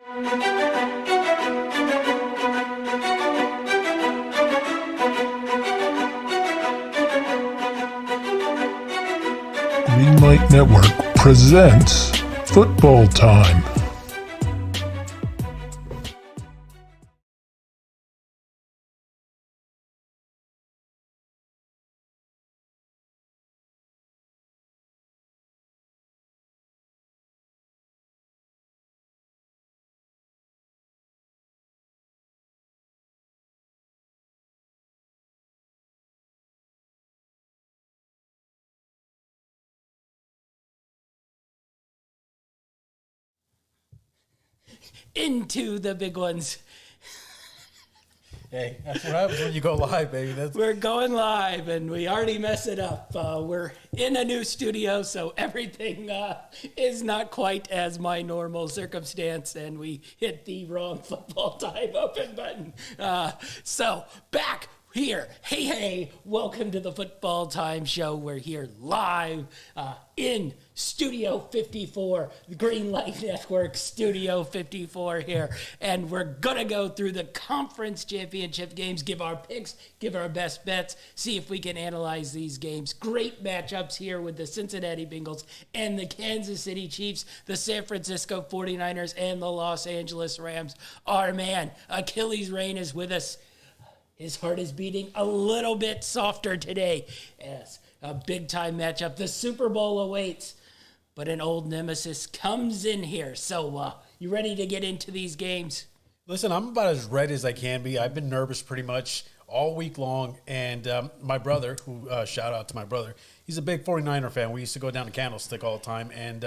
Greenlight Network presents Football Time. Into the big ones. Hey, that's what happens when you go live, baby. We're going live, and we already mess it up. We're in a new studio, so everything is not quite as my normal circumstance, and we hit the wrong Football Time open button. So, back here. Hey, welcome to the Football Time Show. We're here live in Studio 54, the Greenlight Network Studio 54 here, and we're going to go through the conference championship games, give our picks, give our best bets, see if we can analyze these games. Great matchups here with the Cincinnati Bengals and the Kansas City Chiefs, the San Francisco 49ers, and the Los Angeles Rams. Our man, Achilles Rain, is with us. His heart is beating a little bit softer today as a big-time matchup. The Super Bowl awaits, but an old nemesis comes in here. So, you ready to get into these games? Listen, I'm about as ready as I can be. I've been nervous pretty much all week long, and my brother, who shout out to my brother, he's a big 49er fan. We used to go down to Candlestick all the time, and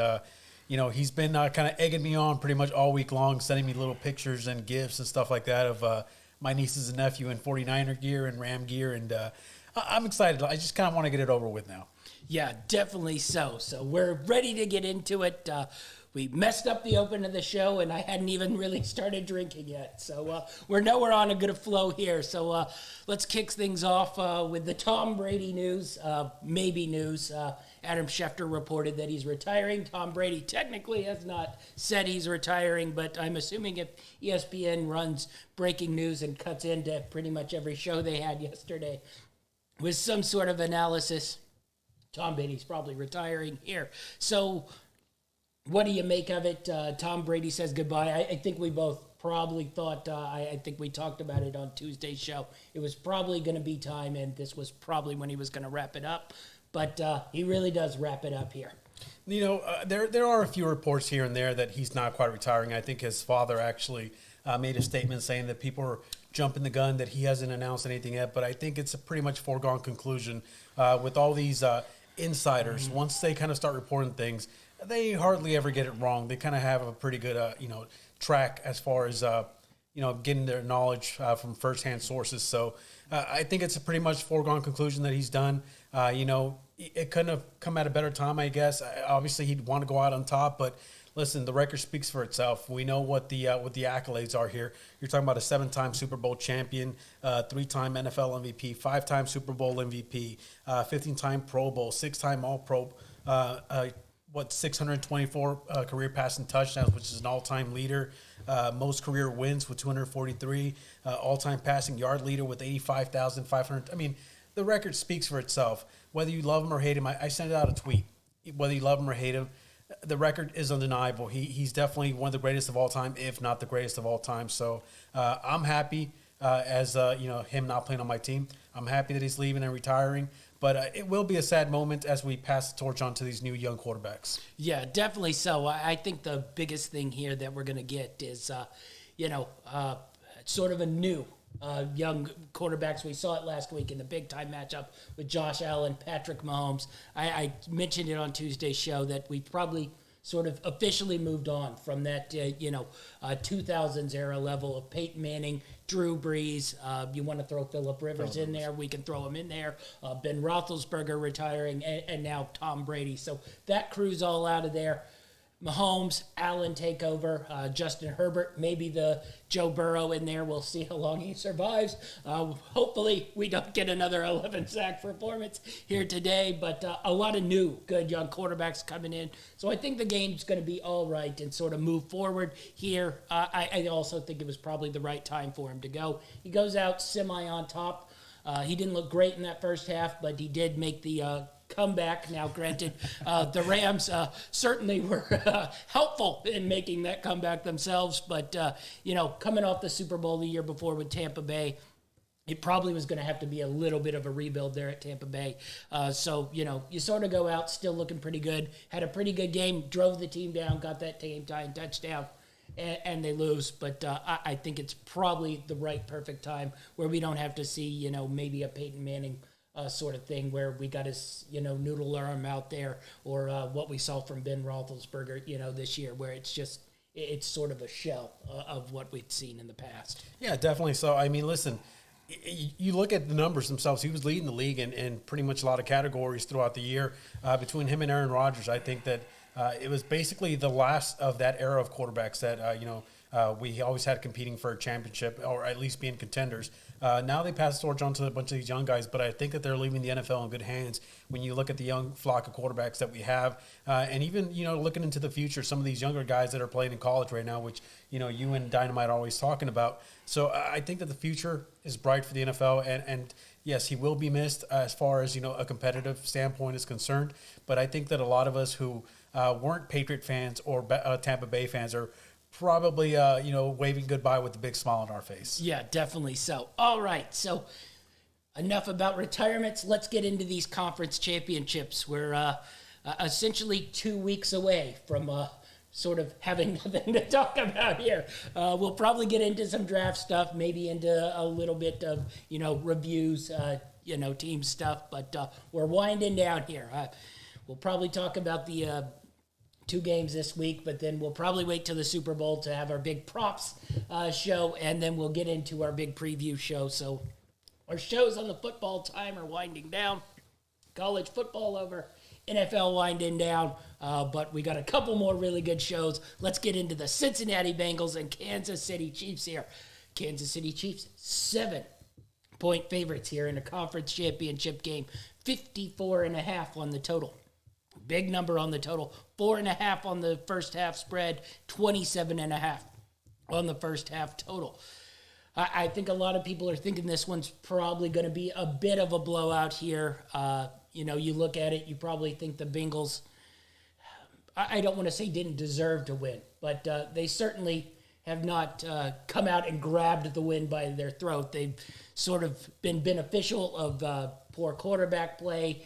he's been kind of egging me on pretty much all week long, sending me little pictures and gifts and stuff like that of my nieces and nephew in 49er gear and Ram gear, and I'm excited. I just kind of want to get it over with now. Yeah, definitely so. So we're ready to get into it. We messed up the open of the show, and I hadn't even really started drinking yet. So we're on a good flow here. So let's kick things off with the Tom Brady news, maybe news. Adam Schefter reported that he's retiring. Tom Brady technically has not said he's retiring, but I'm assuming if ESPN runs breaking news and cuts into pretty much every show they had yesterday with some sort of analysis, Tom Brady's probably retiring here. So what do you make of it? Tom Brady says goodbye. I think we both probably thought, I think we talked about it on Tuesday's show, it was probably going to be time, and this was probably when he was going to wrap it up. But he really does wrap it up here. There are a few reports here and there that he's not quite retiring. I think his father actually made a statement saying that people are jumping the gun, that he hasn't announced anything yet. But I think it's a pretty much foregone conclusion with all these insiders. Mm-hmm. Once they kind of start reporting things, they hardly ever get it wrong. They kind of have a pretty good, track as far as, getting their knowledge from firsthand sources. So I think it's a pretty much foregone conclusion that he's done. It couldn't have come at a better time, I guess. Obviously, he'd want to go out on top, but listen, the record speaks for itself. We know what the accolades are here. You're talking about a 7-time Super Bowl champion, 3-time NFL MVP, 5-time Super Bowl MVP, 15-time Pro Bowl, 6-time All-Pro, 624 career passing touchdowns, which is an all-time leader. Most career wins with 243. All-time passing yard leader with 85,500. I mean, the record speaks for itself. Whether you love him or hate him, I sent out a tweet. Whether you love him or hate him, the record is undeniable. He's definitely one of the greatest of all time, if not the greatest of all time. So I'm happy as him not playing on my team. I'm happy that he's leaving and retiring. But it will be a sad moment as we pass the torch on to these new young quarterbacks. Yeah, definitely so. I think the biggest thing here that we're going to get is, sort of a new young quarterbacks. We saw it last week in the big-time matchup with Josh Allen, Patrick Mahomes. I mentioned it on Tuesday's show that we probably sort of officially moved on from that, 2000s era level of Peyton Manning, Drew Brees. You want to throw Phillip Rivers in there, we can throw him in there. Ben Roethlisberger retiring, and now Tom Brady. So that crew's all out of there. Mahomes, Allen take over, Justin Herbert, maybe the Joe Burrow in there. We'll see how long he survives. Hopefully we don't get another 11-sack performance here today, but a lot of new good young quarterbacks coming in. So I think the game's going to be all right and sort of move forward here. I also think it was probably the right time for him to go. He goes out semi on top. He didn't look great in that first half, but he did make the comeback. Now, granted, the Rams certainly were helpful in making that comeback themselves, but, coming off the Super Bowl the year before with Tampa Bay, it probably was going to have to be a little bit of a rebuild there at Tampa Bay. So, you sort of go out still looking pretty good, had a pretty good game, drove the team down, got that game-tying touchdown, and they lose. But I think it's probably the right perfect time where we don't have to see, maybe a Peyton Manning sort of thing where we got his, noodle arm out there, or what we saw from Ben Roethlisberger, this year, where it's sort of a shell of what we've seen in the past. Yeah, definitely. So, I mean, listen, you look at the numbers themselves. He was leading the league in pretty much a lot of categories throughout the year. Between him and Aaron Rodgers, I think that it was basically the last of that era of quarterbacks that, we always had competing for a championship or at least being contenders. Now they pass the torch on to a bunch of these young guys, but I think that they're leaving the NFL in good hands when you look at the young flock of quarterbacks that we have. And even, looking into the future, some of these younger guys that are playing in college right now, which, you and Dynamite are always talking about. So I think that the future is bright for the NFL. And yes, he will be missed as far as, a competitive standpoint is concerned. But I think that a lot of us who weren't Patriot fans or Tampa Bay fans are probably, waving goodbye with a big smile on our face. Yeah, definitely so. All right, so enough about retirements. Let's get into these conference championships. We're essentially 2 weeks away from sort of having nothing to talk about here. We'll probably get into some draft stuff, maybe into a little bit of, reviews, team stuff, but we're winding down here. We'll probably talk about the 2 games this week, but then we'll probably wait till the Super Bowl to have our big props show, and then we'll get into our big preview show. So our shows on the football time are winding down. College football over, NFL winding down, but we got a couple more really good shows. Let's get into the Cincinnati Bengals and Kansas City Chiefs here. Kansas City Chiefs, 7-point favorites here in a conference championship game. 54.5 on the total. Big number on the total. 4.5 on the first half spread. 27.5 on the first half total. I think a lot of people are thinking this one's probably going to be a bit of a blowout here. You look at it, you probably think the Bengals, I don't want to say didn't deserve to win, but they certainly have not come out and grabbed the win by their throat. They've sort of been beneficial of poor quarterback play.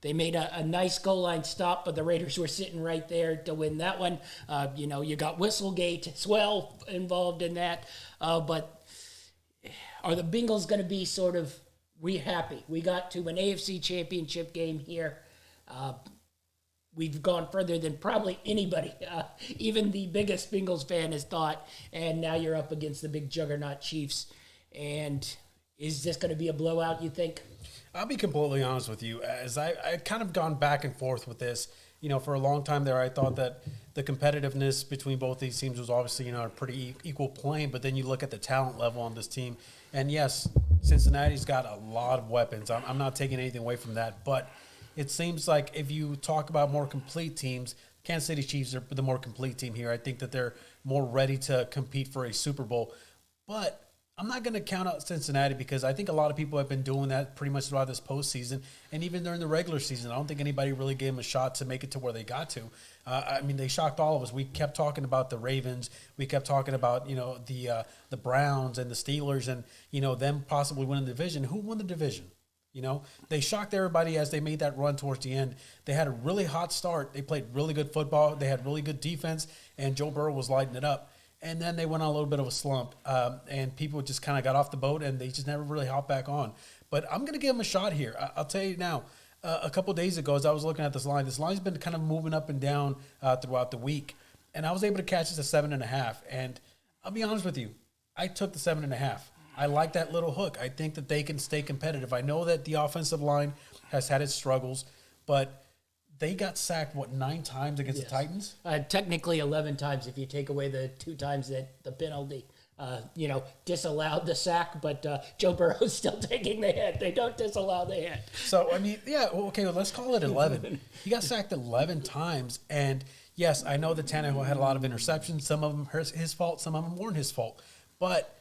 They made a nice goal line stop, but the Raiders were sitting right there to win that one. You got Whistlegate as well involved in that. But are the Bengals going to be sort of, we happy? We got to an AFC championship game here. We've gone further than probably anybody, even the biggest Bengals fan has thought. And now you're up against the big juggernaut Chiefs. And is this going to be a blowout, you think? I'll be completely honest with you, as I kind of gone back and forth with this. For a long time there, I thought that the competitiveness between both these teams was obviously, a pretty equal plane. But then you look at the talent level on this team, and yes, Cincinnati's got a lot of weapons. I'm not taking anything away from that, but it seems like if you talk about more complete teams, Kansas City Chiefs are the more complete team here. I think that they're more ready to compete for a Super Bowl, but I'm not going to count out Cincinnati because I think a lot of people have been doing that pretty much throughout this postseason and even during the regular season. I don't think anybody really gave them a shot to make it to where they got to. They shocked all of us. We kept talking about the Ravens. We kept talking about, the Browns and the Steelers and, them possibly winning the division. Who won the division? They shocked everybody as they made that run towards the end. They had a really hot start. They played really good football. They had really good defense, and Joe Burrow was lighting it up. And then they went on a little bit of a slump, and people just kind of got off the boat, and they just never really hopped back on. But I'm going to give them a shot here. I'll tell you now, a couple of days ago, as I was looking at this line's been kind of moving up and down throughout the week, and I was able to catch this at 7.5. And I'll be honest with you, I took the 7.5. I like that little hook. I think that they can stay competitive. I know that the offensive line has had its struggles, but they got sacked, 9 times against the Titans? Technically 11 times if you take away the 2 times that the penalty, disallowed the sack, but Joe Burrow's still taking the hit. They don't disallow the hit. So, I mean, well, let's call it 11. He got sacked 11 times, and yes, I know that Tannehill had a lot of interceptions. Some of them his fault, some of them weren't his fault. But,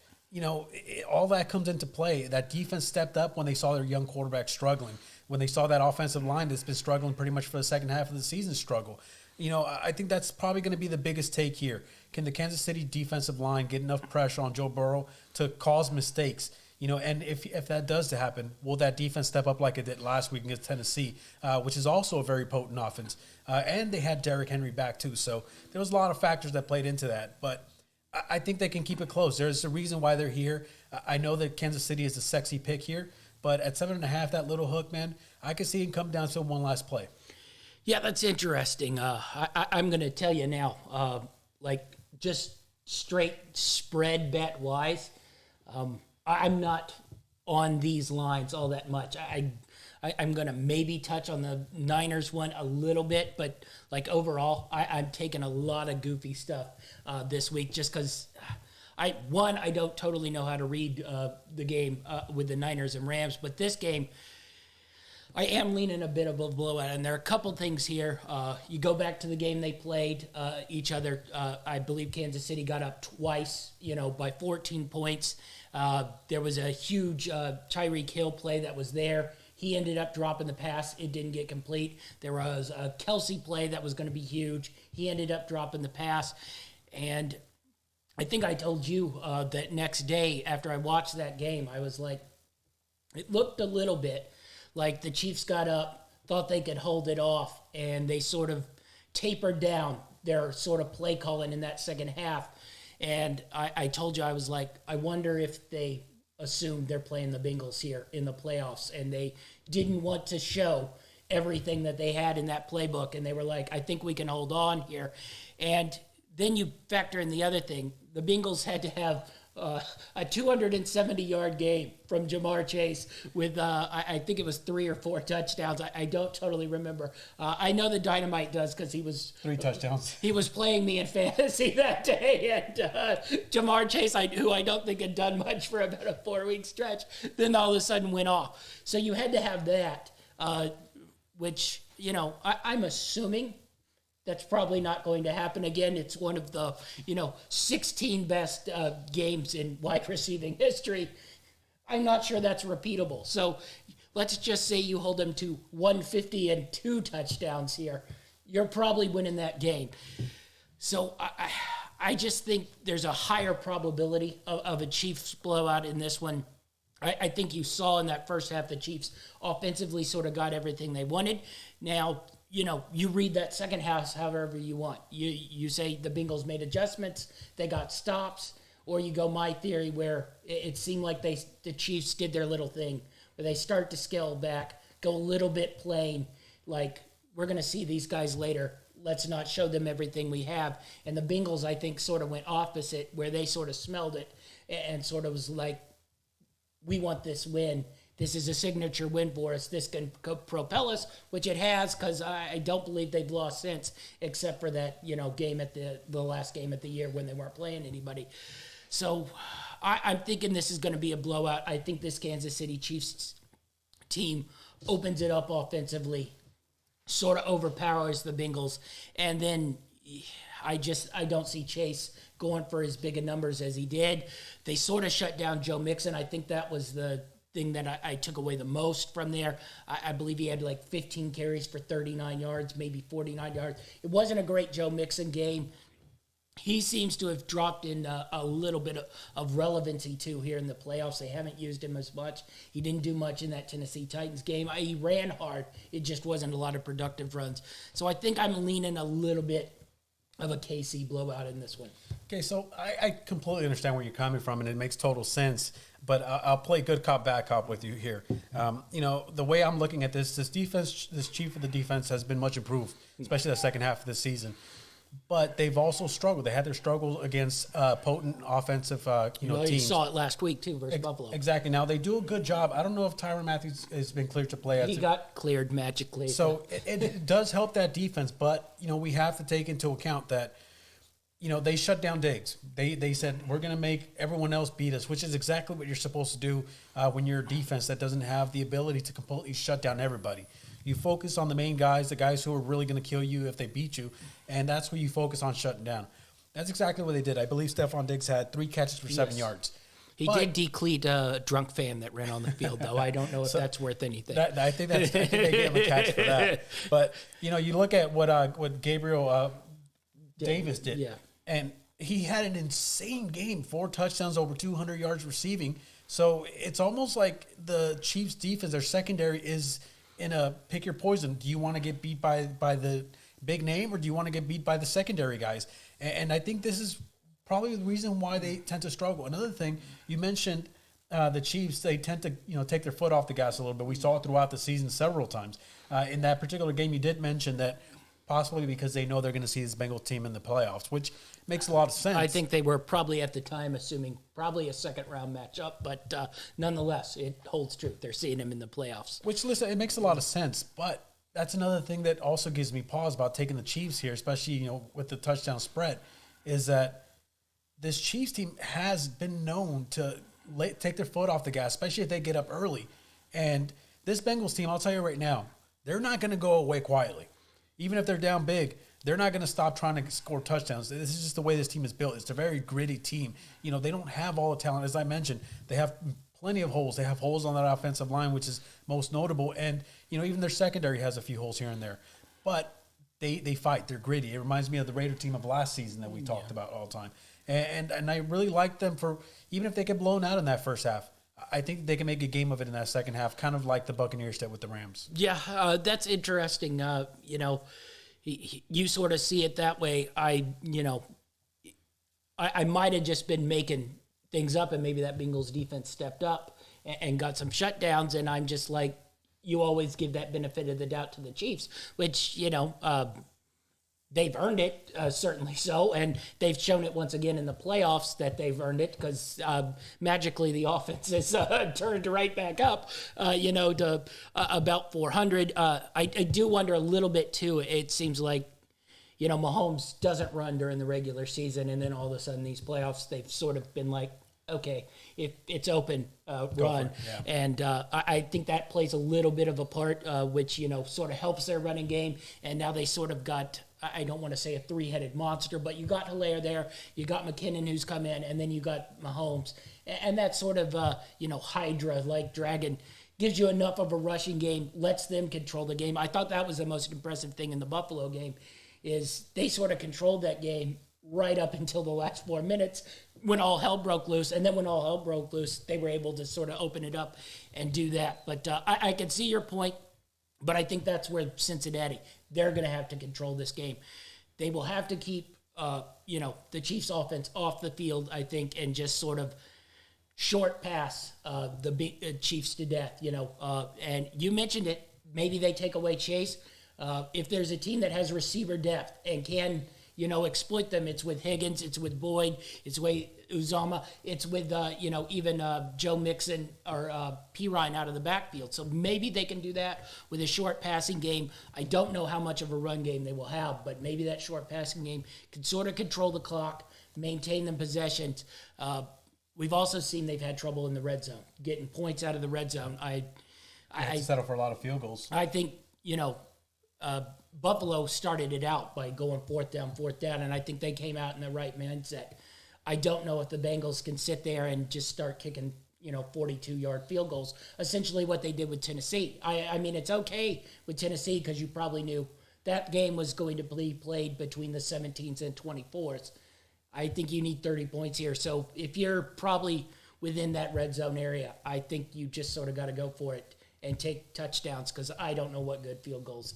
all that comes into play. That defense stepped up when they saw their young quarterback struggling, when they saw that offensive line that's been struggling pretty much for the second half of the season struggle. I think that's probably going to be the biggest take here. Can the Kansas City defensive line get enough pressure on Joe Burrow to cause mistakes? And if that does happen, will that defense step up like it did last week against Tennessee, which is also a very potent offense? And they had Derrick Henry back too. So there was a lot of factors that played into that. But I think they can keep it close. There's a reason why they're here. I know that Kansas City is a sexy pick here, but at 7.5, that little hook, man, I could see him come down to one last play. Yeah, that's interesting. I'm going to tell you now, just straight spread bet wise, I'm not on these lines all that much. I'm going to maybe touch on the Niners one a little bit, but overall, I'm taking a lot of goofy stuff this week just because I don't totally know how to read the game with the Niners and Rams, but this game, I am leaning a bit of a blowout, and there are a couple things here. You go back to the game they played each other. I believe Kansas City got up twice, by 14 points. There was a huge Tyreek Hill play that was there. He ended up dropping the pass. It didn't get complete. There was a Kelsey play that was going to be huge. He ended up dropping the pass. And I think I told you that next day after I watched that game, I was like, it looked a little bit like the Chiefs got up, thought they could hold it off, and they sort of tapered down their sort of play calling in that second half. And I told you, I was like, I wonder if they assumed they're playing the Bengals here in the playoffs, and they didn't want to show everything that they had in that playbook, and they were like, I think we can hold on here. And then you factor in the other thing. The Bengals had to have a 270-yard game from Jamar Chase with, I think it was 3 or 4 touchdowns. I don't totally remember. I know the Dynamite does because he was 3 touchdowns. He was playing me in fantasy that day, and Jamar Chase, who I don't think had done much for about a 4-week stretch, then all of a sudden went off. So you had to have that, which I'm assuming that's probably not going to happen again. It's one of the, 16 best games in wide receiving history. I'm not sure that's repeatable. So let's just say you hold them to 150 and 2 touchdowns here. You're probably winning that game. So I just think there's a higher probability of a Chiefs blowout in this one. I think you saw in that first half the Chiefs offensively sort of got everything they wanted. Now, you read that second half however you want. You say the Bengals made adjustments, they got stops, or you go my theory where it seemed like the Chiefs did their little thing, where they start to scale back, go a little bit plain, like we're going to see these guys later. Let's not show them everything we have. And the Bengals, I think, sort of went opposite, where they sort of smelled it and sort of was like, we want this win. This is a signature win for us. This can propel us, which it has, because I don't believe they've lost since, except for that game at the last game of the year when they weren't playing anybody. So I'm thinking this is going to be a blowout. I think this Kansas City Chiefs team opens it up offensively, sort of overpowers the Bengals, and then I don't see Chase going for as big a numbers as he did. They sort of shut down Joe Mixon. I think that was the thing that I took away the most from there. I believe he had 15 carries for 39 yards, maybe 49 yards. It wasn't a great Joe Mixon game. He seems to have dropped in a little bit of relevancy, too, here in the playoffs. They haven't used him as much. He didn't do much in that Tennessee Titans game. He ran hard. It just wasn't a lot of productive runs. So I think I'm leaning a little bit of a KC blowout in this one. Okay, so I completely understand where you're coming from, and it makes total sense. But I'll play good cop, bad cop with you here. The way I'm looking at this defense, this chief of the defense has been much improved, especially the second half of the season. but they've also struggled. They had their struggles against potent offensive, You teams. saw it last week, too, versus Buffalo. Exactly. Now, they do a good job. I don't know if Tyrann Mathieu has been cleared to play. He got cleared magically. So it does help that defense, but, we have to take into account that, they shut down Diggs. They said, we're going to make everyone else beat us, which is exactly what you're supposed to do when you're a defense that doesn't have the ability to completely shut down everybody. You focus on the main guys, the guys who are really going to kill you if they beat you, and that's what you focus on shutting down. That's exactly what they did. I believe Stephon Diggs had 3 catches for 7 yards. He did decleat a drunk fan that ran on the field, though. I don't know if that's worth anything. I think they gave him a catch for that. But, you look at what Gabriel Davis did. Yeah. And he had an insane game, 4 touchdowns, over 200 yards receiving. So it's almost like the Chiefs' defense, their secondary is in a pick your poison. Do you want to get beat by the big name, or do you want to get beat by the secondary guys? And I think this is probably the reason why they tend to struggle. Another thing, you mentioned the Chiefs, they tend to take their foot off the gas a little bit. We saw it throughout the season several times. In that particular game, you did mention that possibly because they know they're going to see this Bengals team in the playoffs, which makes a lot of sense. I think they were probably at the time assuming probably a second-round matchup, but nonetheless, it holds true. They're seeing him in the playoffs. Which, listen, it makes a lot of sense, but that's another thing that also gives me pause about taking the Chiefs here, especially with the touchdown spread, is that this Chiefs team has been known to take their foot off the gas, especially if they get up early. And this Bengals team, I'll tell you right now, they're not going to go away quietly. Even if they're down big, they're not going to stop trying to score touchdowns. This is just the way this team is built. It's a very gritty team. They don't have all the talent. As I mentioned, they have plenty of holes. They have holes on that offensive line, which is most notable. And, even their secondary has a few holes here and there. But they fight. They're gritty. It reminds me of the Raider team of last season that we talked about all the time. And I really like them for, even if they get blown out in that first half, I think they can make a game of it in that second half, kind of like the Buccaneers did with the Rams. Yeah, that's interesting. You sort of see it that way. I might have just been making things up, and maybe that Bengals defense stepped up and got some shutdowns, and I'm just like, you always give that benefit of the doubt to the Chiefs, which, they've earned it, certainly so, and they've shown it once again in the playoffs that they've earned it because magically the offense has turned right back up, to about 400. I do wonder a little bit, too. It seems like, Mahomes doesn't run during the regular season, and then all of a sudden these playoffs, they've sort of been like, okay, if it's open, run. Yeah. And I think that plays a little bit of a part, which, sort of helps their running game. And now they sort of got, I don't want to say a 3-headed monster, but you got Hilaire there, you got McKinnon who's come in, and then you got Mahomes. And that sort of, Hydra, like dragon, gives you enough of a rushing game, lets them control the game. I thought that was the most impressive thing in the Buffalo game, is they sort of controlled that game right up until the last 4 minutes when all hell broke loose. And then when all hell broke loose, they were able to sort of open it up and do that. But I can see your point, but I think that's where Cincinnati, they're going to have to control this game. They will have to keep, the Chiefs offense off the field, I think, and just sort of short pass the Chiefs to death, and you mentioned it, maybe they take away Chase. If there's a team that has receiver depth and can, exploit them, it's with Higgins, it's with Boyd, it's with Uzama, it's with, even Joe Mixon or P. Ryan out of the backfield. So maybe they can do that with a short passing game. I don't know how much of a run game they will have, but maybe that short passing game can sort of control the clock, maintain the possessions. We've also seen they've had trouble in the red zone, getting points out of the red zone. I settle for a lot of field goals. I think, Buffalo started it out by going fourth down, and I think they came out in the right mindset. I don't know if the Bengals can sit there and just start kicking, 42-yard field goals, essentially what they did with Tennessee. I mean, it's okay with Tennessee because you probably knew that game was going to be played between the 17s and 24s. I think you need 30 points here. So if you're probably within that red zone area, I think you just sort of got to go for it and take touchdowns because I don't know what good field goals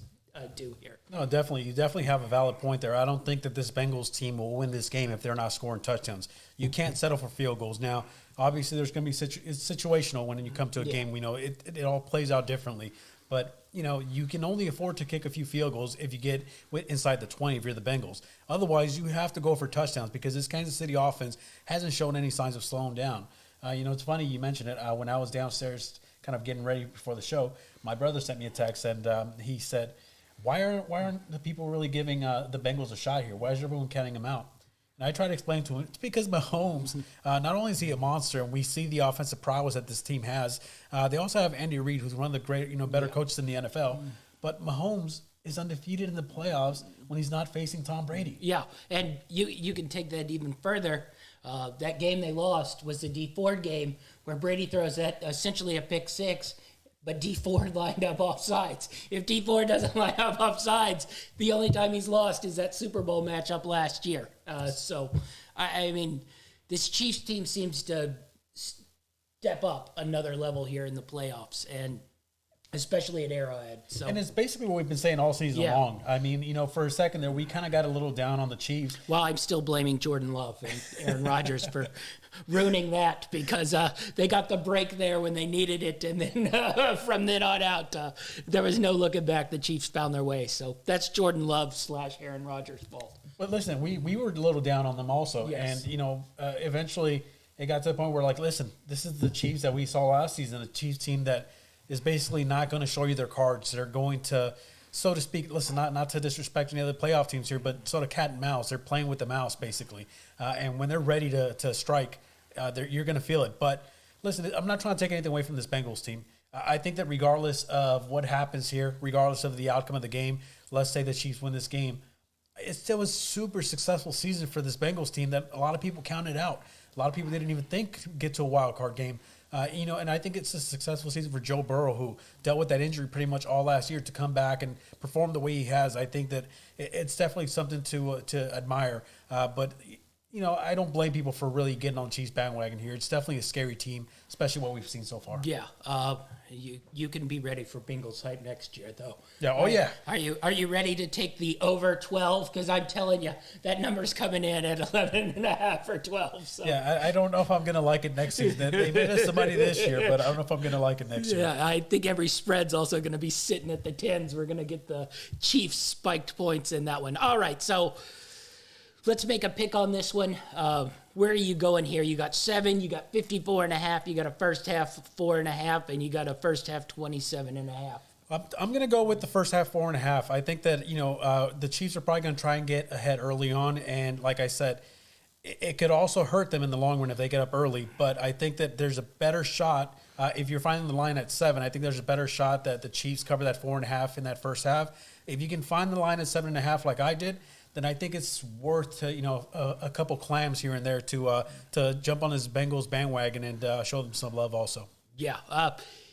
do here. No, definitely. You definitely have a valid point there. I don't think that this Bengals team will win this game if they're not scoring touchdowns. You can't settle for field goals. Now, obviously, there's going to be it's situational when you come to a game. We know it all plays out differently. But, you can only afford to kick a few field goals if you get inside the 20 if you're the Bengals. Otherwise, you have to go for touchdowns because this Kansas City offense hasn't shown any signs of slowing down. It's funny you mentioned it. When I was downstairs kind of getting ready before the show, my brother sent me a text, and he said, why aren't the people really giving the Bengals a shot here? Why is everyone counting them out? And I tried to explain to him, it's because Mahomes, not only is he a monster, and we see the offensive prowess that this team has, they also have Andy Reid, who's one of the great, better coaches in the NFL. But Mahomes is undefeated in the playoffs when he's not facing Tom Brady. Yeah, and you can take that even further. That game they lost was the D Ford game where Brady throws that essentially a pick six, but D Ford lined up off sides. If D Ford doesn't line up off sides, the only time he's lost is that Super Bowl matchup last year. So, I mean, this Chiefs team seems to step up another level here in the playoffs, and especially at Arrowhead. So, and it's basically what we've been saying all season long. I mean, for a second there, we kind of got a little down on the Chiefs. Well, I'm still blaming Jordan Love and Aaron Rodgers for ruining that because they got the break there when they needed it, and then from then on out, there was no looking back. The Chiefs found their way. So that's Jordan Love / Aaron Rodgers' fault. But listen, we were a little down on them also. Yes. And, eventually it got to the point where, like, listen, this is the Chiefs that we saw last season, a Chiefs team that is basically not going to show you their cards. They're going to, so to speak, listen, not to disrespect any other playoff teams here, but sort of cat and mouse. They're playing with the mouse, basically. And when they're ready to strike, you're going to feel it. But listen, I'm not trying to take anything away from this Bengals team. I think that regardless of what happens here, regardless of the outcome of the game, let's say the Chiefs win this game, it still was a super successful season for this Bengals team that a lot of people counted out. A lot of people didn't even think get to a wild card game. And I think it's a successful season for Joe Burrow, who dealt with that injury pretty much all last year, to come back and perform the way he has. I think that it's definitely something to admire. But I don't blame people for really getting on the Chiefs bandwagon here. It's definitely a scary team, especially what we've seen so far. Yeah, you can be ready for Bengals hype next year, though. Yeah. Oh, yeah. Are you ready to take the over 12? Because I'm telling you, that number's coming in at 11.5 or 12. So. Yeah, I don't know if I'm going to like it next season. They made us some money this year, but I don't know if I'm going to like it next year. Yeah, I think every spread's also going to be sitting at the 10s. We're going to get the Chiefs spiked points in that one. All right, so let's make a pick on this one. Where are you going here? You got 7, you got 54.5, you got a first half 4.5, and you got a first half 27.5. I'm going to go with the first half 4.5. I think that the Chiefs are probably going to try and get ahead early on, and like I said, it could also hurt them in the long run if they get up early. But I think that there's a better shot if you're finding the line at 7. I think there's a better shot that the Chiefs cover that 4.5 in that first half. If you can find the line at 7.5, like I did, then I think it's worth a couple clams here and there to jump on this Bengals bandwagon and show them some love also. Yeah,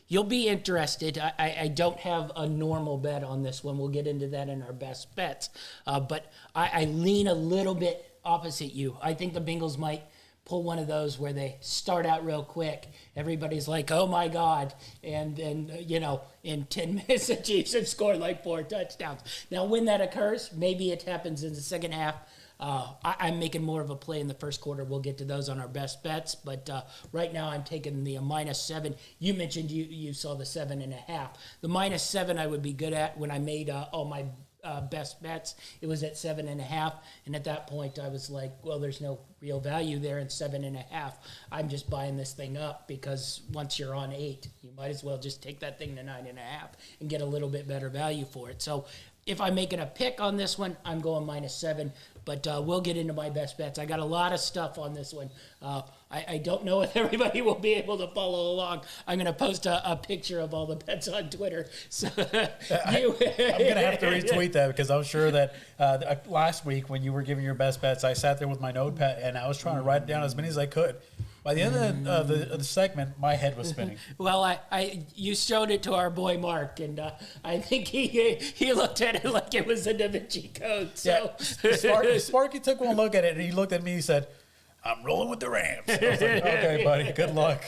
you'll be interested. I don't have a normal bet on this one. We'll get into that in our best bets. But I lean a little bit opposite you. I think the Bengals might pull one of those where they start out real quick. Everybody's like, oh, my God. And then, in 10 minutes, the Chiefs have scored like 4 touchdowns. Now, when that occurs, maybe it happens in the second half. I'm making more of a play in the first quarter. We'll get to those on our best bets. But right now, I'm taking the -7. You mentioned you saw the 7.5. The -7 I would be good at when I made all my best bets. It was at 7.5, and at that point I was like, well, there's no real value there in 7.5. I'm just buying this thing up because once you're on 8, you might as well just take that thing to 9.5 and get a little bit better value for it. So if I'm making a pick on this one, I'm going -7, but we'll get into my best bets. I got a lot of stuff on this one. I don't know if everybody will be able to follow along. I'm going to post a picture of all the bets on Twitter. So I'm going to have to retweet that because I'm sure that last week when you were giving your best bets, I sat there with my notepad and I was trying to write down as many as I could. By the end of the segment, my head was spinning. Well, you showed it to our boy Mark, and I think he looked at it like it was a Da Vinci Code. So. Yeah, Sparky took one look at it, and he looked at me and he said, I'm rolling with the Rams. I was like, okay, buddy, good luck.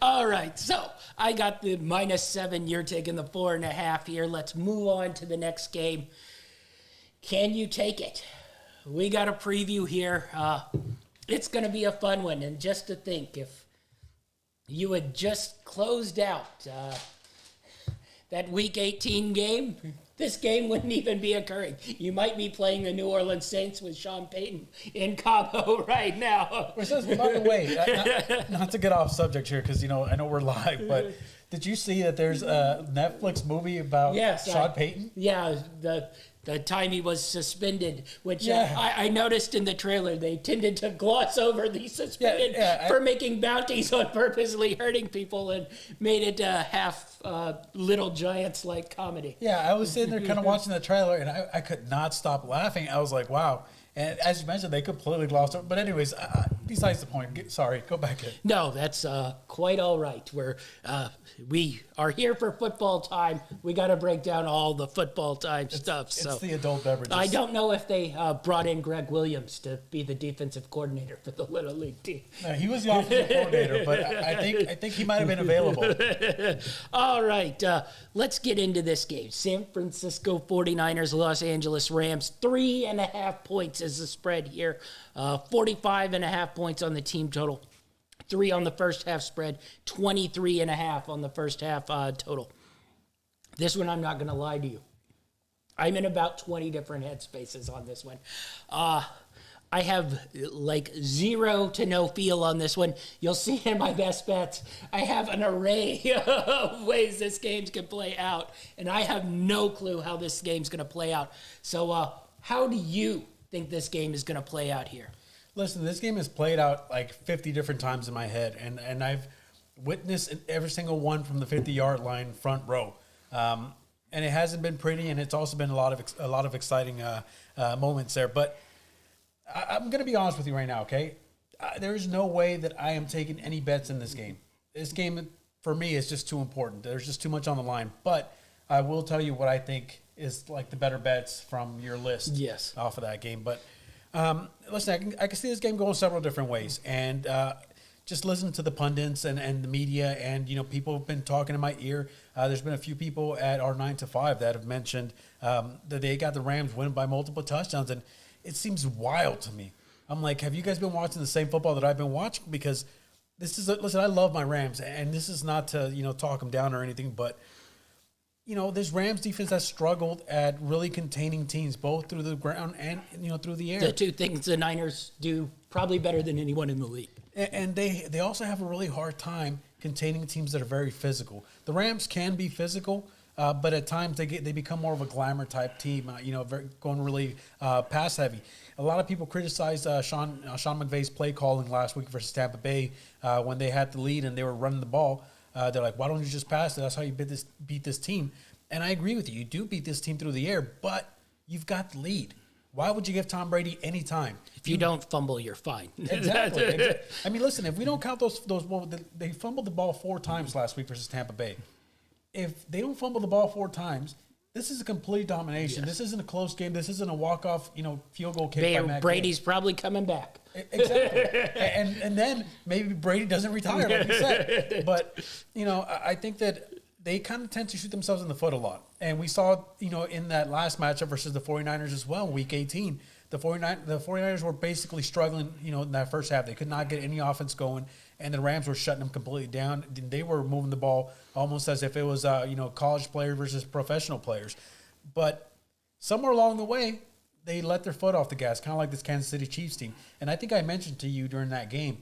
All right, so I got the -7. You're taking the 4.5 here. Let's move on to the next game. Can you take it? We got a preview here. It's going to be a fun one. And just to think, if you had just closed out that Week 18 game, this game wouldn't even be occurring. You might be playing the New Orleans Saints with Sean Payton in Cabo right now. Which is, by the way, not to get off subject here, because, I know we're live, but did you see that there's a Netflix movie about Sean Payton? Yeah, the time he was suspended, which I noticed in the trailer, they tended to gloss over the suspended for making bounties on purposely hurting people and made it half Little Giants-like comedy. Yeah, I was sitting there kind of watching the trailer, and I could not stop laughing. I was like, wow. And as you mentioned, they completely glossed over. But anyways, besides the point, sorry, go back in. No, that's quite all right. We are here for football time. We got to break down all the football time stuff. It's the adult beverages. I don't know if they brought in Greg Williams to be the defensive coordinator for the Little League team. No, he was the offensive coordinator, but I think he might have been available. All right, let's get into this game. San Francisco 49ers, Los Angeles Rams, 3.5 points is the spread here. 45.5 points on the team total. 3 on the first half spread, 23.5 on the first half total. This one, I'm not going to lie to you. I'm in about 20 different headspaces on this one. I have like 0 to no feel on this one. You'll see in my best bets, I have an array of ways this game can play out, and I have no clue how this game's going to play out. So how do you think this game is going to play out here? Listen, this game has played out like 50 different times in my head, and I've witnessed every single one from the 50-yard line front row. And it hasn't been pretty, and it's also been a lot of exciting moments there. But I'm going to be honest with you right now, okay? There is no way that I am taking any bets in this game. This game, for me, is just too important. There's just too much on the line. But I will tell you what I think is like the better bets from your list off of that game. But listen, I can see this game going several different ways. And just listen to the pundits and the media, and people have been talking in my ear. There's been a few people at our 9 to 5 that have mentioned that they got the Rams winning by multiple touchdowns, and it seems wild to me. I'm like, have you guys been watching the same football that I've been watching? Because listen, I love my Rams, and this is not to talk them down or anything, but this Rams defense has struggled at really containing teams, both through the ground and through the air. The two things the Niners do probably better than anyone in the league. And they also have a really hard time containing teams that are very physical. The Rams can be physical, but at times they become more of a glamour type team. Going really pass heavy. A lot of people criticized Sean McVay's play calling last week versus Tampa Bay when they had the lead and they were running the ball. They're like, why don't you just pass it? That's how you beat this team. And I agree with you. You do beat this team through the air, but you've got the lead. Why would you give Tom Brady any time? If you don't fumble, you're fine. Exactly. I mean, listen, if we don't count those they fumbled the ball 4 times last week versus Tampa Bay. If they don't fumble the ball 4 times, this is a complete domination. Yes. This isn't a close game. This isn't a walk-off, field goal kick by Matt Brady's probably coming back. Exactly. and then maybe Brady doesn't retire, like you said. But, I think that they kind of tend to shoot themselves in the foot a lot. And we saw, in that last matchup versus the 49ers as well, Week 18, the 49ers were basically struggling, in that first half. They could not get any offense going, and the Rams were shutting them completely down. They were moving the ball almost as if it was, college players versus professional players. But somewhere along the way, they let their foot off the gas, kind of like this Kansas City Chiefs team. And I think I mentioned to you during that game,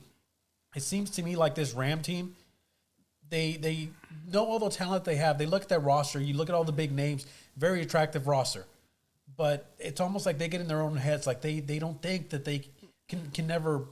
it seems to me like this Ram team, they know all the talent they have. They look at that roster. You look at all the big names, very attractive roster. But it's almost like they get in their own heads. Like they don't think that they can never,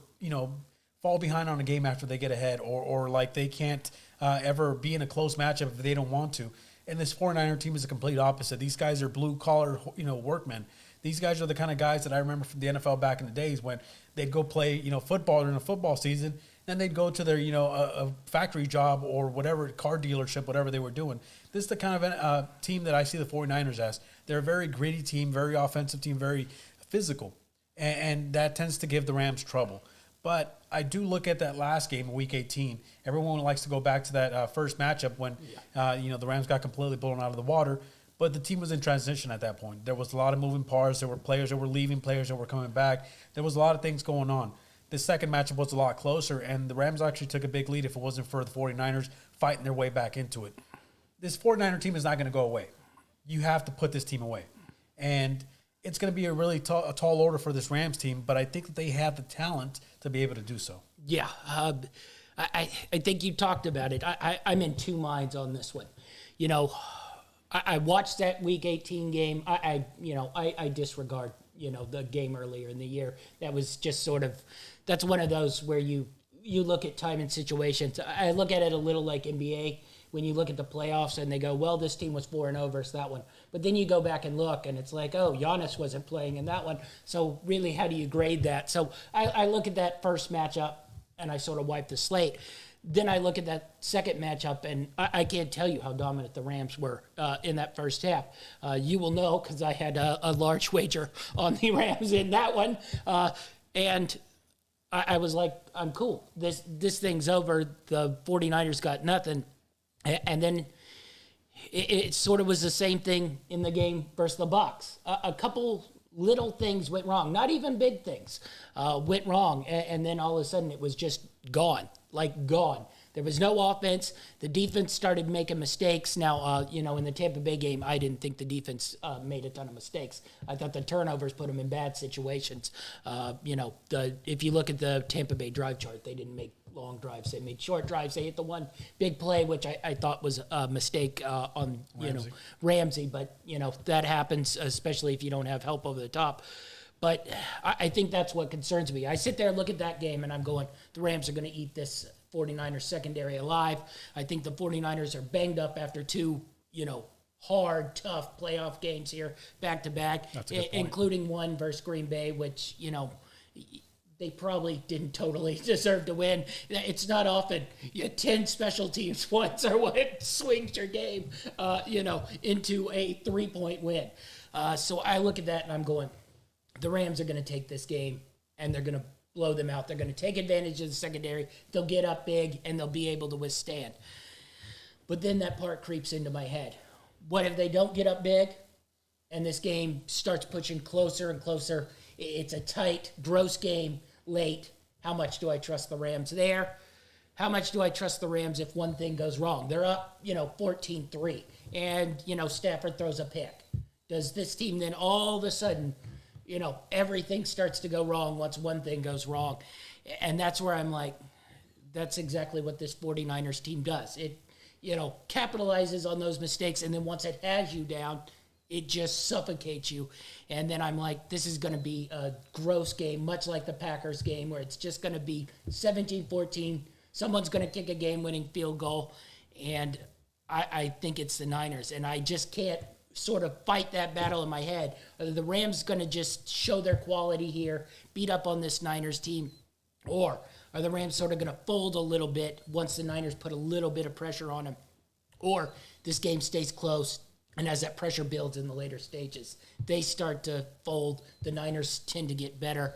fall behind on a game after they get ahead, or like they can't ever be in a close matchup if they don't want to. And this 49er team is a complete opposite. These guys are blue-collar, workmen. These guys are the kind of guys that I remember from the NFL back in the days when they'd go play, football during a football season, and they'd go to their, a factory job or whatever, car dealership, whatever they were doing. This is the kind of team that I see the 49ers as. They're a very gritty team, very offensive team, very physical, and that tends to give the Rams trouble. But I do look at that last game in Week 18. Everyone likes to go back to that first matchup when, the Rams got completely blown out of the water. But the team was in transition at that point. There was a lot of moving parts. There were players that were leaving, players that were coming back. There was a lot of things going on. The second matchup was a lot closer, and the Rams actually took a big lead if it wasn't for the 49ers fighting their way back into it. this 49er team is not going to go away. You have to put this team away. And it's going to be a really tall order for this Rams team, but I think that they have the talent to be able to do so. Yeah, I think you talked about it. I'm in two minds on this one. You know, I watched that Week 18 game. I disregard, the game earlier in the year. That was just that's one of those where you look at time and situations. I look at it a little like NBA. When you look at the playoffs and they go, well, this team was 4-0 versus that one. But then you go back and look, and it's like, oh, Giannis wasn't playing in that one. So really, how do you grade that? So I look at that first matchup, and I sort of wipe the slate. Then I look at that second matchup, and I can't tell you how dominant the Rams were in that first half. You will know because I had a large wager on the Rams in that one. And I was like, I'm cool. This thing's over. The 49ers got nothing. And then it sort of was the same thing in the game versus the Bucs. A couple little things went wrong, not even big things went wrong. And then all of a sudden it was just gone. There was no offense. The defense started making mistakes. Now, in the Tampa Bay game, I didn't think the defense made a ton of mistakes. I thought the turnovers put them in bad situations. If you look at the Tampa Bay drive chart, they didn't make long drives. They made short drives. They hit the one big play, which I thought was a mistake on Ramsey. But, that happens, especially if you don't have help over the top. But I think that's what concerns me. I sit there and look at that game, and I'm going, the Rams are going to eat this 49ers secondary alive. I think the 49ers are banged up after two, hard, tough playoff games here back-to-back, including one versus Green Bay, which, they probably didn't totally deserve to win. It's not often 10 special teams points are what swings your game, into a 3-point win. So I look at that and I'm going, the Rams are going to take this game and they're going to blow them out. They're going to take advantage of the secondary. They'll get up big and they'll be able to withstand. But then that part creeps into my head. What if they don't get up big and this game starts pushing closer and closer? It's a tight, gross game late. How much do I trust the Rams there? How much do I trust the Rams if one thing goes wrong? They're up, 14-3, and, Stafford throws a pick. Does this team then all of a sudden, everything starts to go wrong once one thing goes wrong? And that's where I'm like, that's exactly what this 49ers team does. It, capitalizes on those mistakes, and then once it has you down, it just suffocates you. And then I'm like, this is going to be a gross game, much like the Packers game, where it's just going to be 17-14. Someone's going to kick a game-winning field goal, and I think it's the Niners. And I just can't sort of fight that battle in my head. Are the Rams going to just show their quality here, beat up on this Niners team, or are the Rams sort of going to fold a little bit once the Niners put a little bit of pressure on them? Or this game stays close, and as that pressure builds in the later stages, they start to fold. The Niners tend to get better.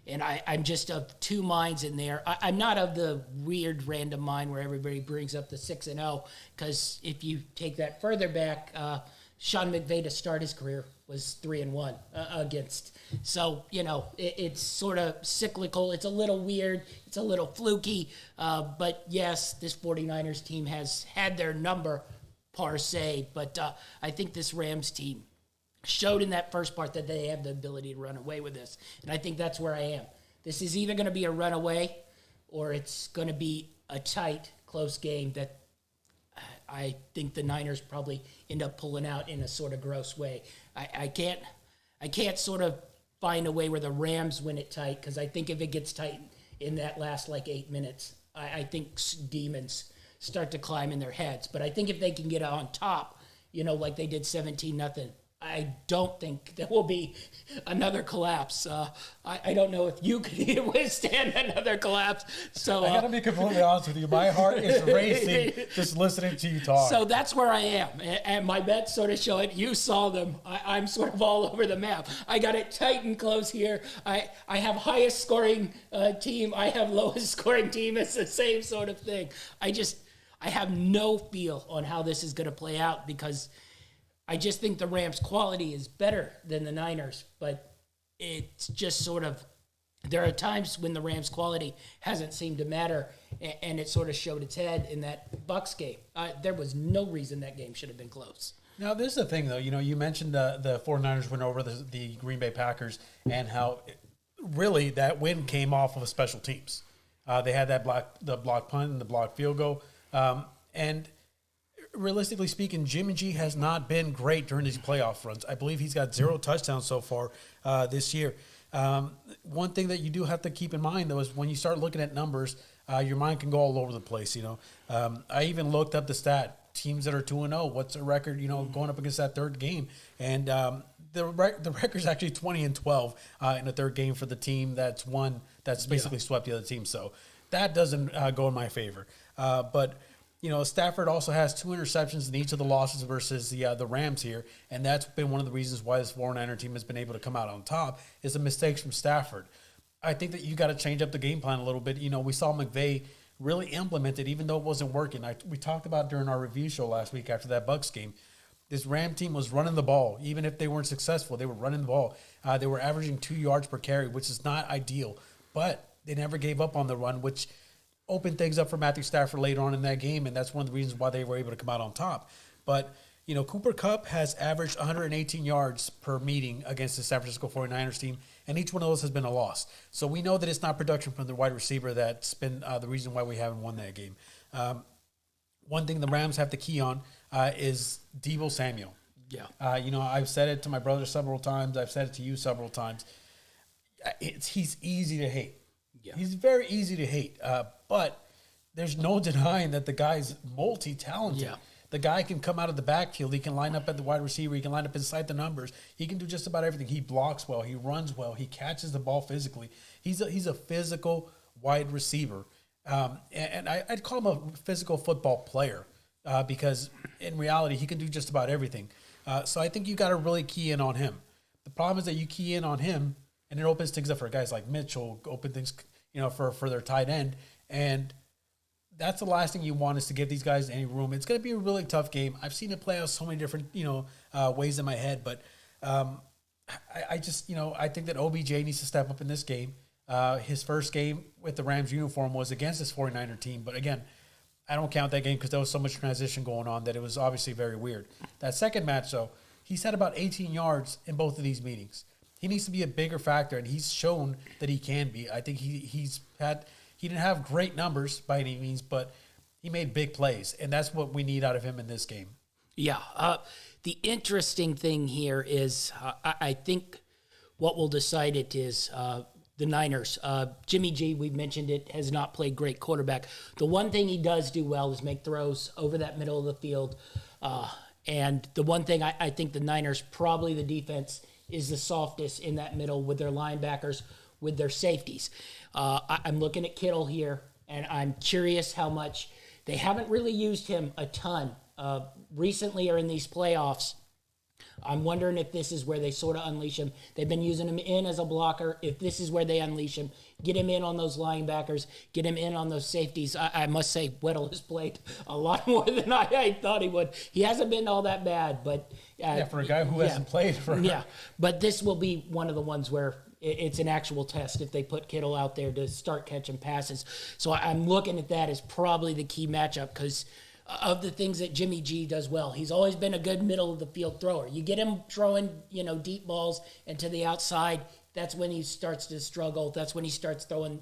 And I'm just of two minds in there. I'm not of the weird random mind where everybody brings up the 6-0, because if you take that further back, Sean McVay to start his career was 3-1 against. So, it's sort of cyclical. It's a little weird. It's a little fluky. But yes, this 49ers team has had their number per se, but I think this Rams team showed in that first part that they have the ability to run away with this. And I think that's where I am. This is either going to be a runaway or it's going to be a tight, close game that I think the Niners probably end up pulling out in a sort of gross way. I can't sort of find a way where the Rams win it tight, because I think if it gets tight in that last 8 minutes, I think demons start to climb in their heads. But I think if they can get on top, like they did 17-0, I don't think there will be another collapse. I don't know if you could withstand another collapse. So I got to be completely honest with you. My heart is racing just listening to you talk. So that's where I am. And my bets sort of show it. You saw them. I'm sort of all over the map. I got it tight and close here. I have highest scoring team. I have lowest scoring team. It's the same sort of thing. I have no feel on how this is going to play out, because I just think the Rams' quality is better than the Niners, but it's just sort of there are times when the Rams' quality hasn't seemed to matter, and it sort of showed its head in that Bucs game. There was no reason that game should have been close. Now, this is the thing, though. You mentioned the 49ers went over the Green Bay Packers and how really that win came off of special teams. They had the block punt and the block field goal. And realistically speaking, Jimmy G has not been great during these playoff runs. I believe he's got 0 touchdowns so far this year. One thing that you do have to keep in mind, though, is when you start looking at numbers, your mind can go all over the place. I even looked up the stat. Teams that are 2-0, what's their record, going up against that third game? And the record's actually 20-12 in the third game for the team that's basically swept the other team. So that doesn't go in my favor. But Stafford also has 2 interceptions in each of the losses versus the Rams here, and that's been one of the reasons why this 49er team has been able to come out on top is the mistakes from Stafford. I think that you got to change up the game plan a little bit. We saw McVay really implemented, even though it wasn't working. We talked about during our review show last week after that Bucs game. This Ram team was running the ball. Even if they weren't successful, they were running the ball. They were averaging 2 yards per carry, which is not ideal. But they never gave up on the run, which opened things up for Matthew Stafford later on in that game, and that's one of the reasons why they were able to come out on top. But, Cooper Kupp has averaged 118 yards per meeting against the San Francisco 49ers team, and each one of those has been a loss. So we know that it's not production from the wide receiver that's been the reason why we haven't won that game. One thing the Rams have to key on is Deebo Samuel. Yeah. I've said it to my brother several times. I've said it to you several times. He's easy to hate. Yeah. He's very easy to hate. But there's no denying that the guy's multi-talented. Yeah. The guy can come out of the backfield. He can line up at the wide receiver. He can line up inside the numbers. He can do just about everything. He blocks well. He runs well. He catches the ball physically. He's a physical wide receiver. And I'd call him a physical football player because in reality, he can do just about everything. So I think you got to really key in on him. The problem is that you key in on him, and it opens things up for guys like Mitchell, open things, for their tight end. And that's the last thing you want is to give these guys any room. It's going to be a really tough game. I've seen it play out so many different, ways in my head. But I just, I think that OBJ needs to step up in this game. His first game with the Rams uniform was against this 49er team. But again, I don't count that game because there was so much transition going on that it was obviously very weird. That second match, though, he's had about 18 yards in both of these meetings. He needs to be a bigger factor, and he's shown that he can be. I think he didn't have great numbers by any means, but he made big plays, and that's what we need out of him in this game. Yeah. The interesting thing here is I think what will decide it is the Niners. Jimmy G, we've mentioned it, has not played great quarterback. The one thing he does do well is make throws over that middle of the field. And the one thing I think the Niners, probably the defense, is the softest in that middle with their linebackers, with their safeties. I'm looking at Kittle here, and I'm curious how much. They haven't really used him a ton recently or in these playoffs. I'm wondering if this is where they sort of unleash him. They've been using him in as a blocker. If this is where they unleash him, get him in on those linebackers, get him in on those safeties. I must say, Weddle has played a lot more than I thought he would. He hasn't been all that bad, but for a guy who hasn't played for but this will be one of the ones where it's an actual test if they put Kittle out there to start catching passes. So I'm looking at that as probably the key matchup because of the things that Jimmy G does well. He's always been a good middle of the field thrower. You get him throwing, deep balls and to the outside, that's when he starts to struggle. That's when he starts throwing,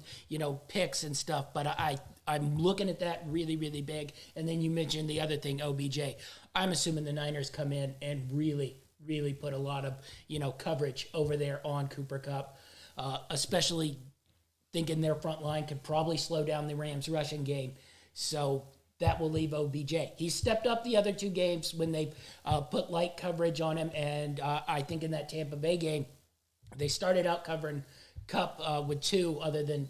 picks and stuff. But I'm looking at that really, really big. And then you mentioned the other thing, OBJ. I'm assuming the Niners come in and really, really put a lot of, coverage over there on Cooper Kupp, especially thinking their front line could probably slow down the Rams rushing game. So that will leave OBJ. He stepped up the other two games when they put light coverage on him, and I think in that Tampa Bay game, they started out covering Kupp with two, other than,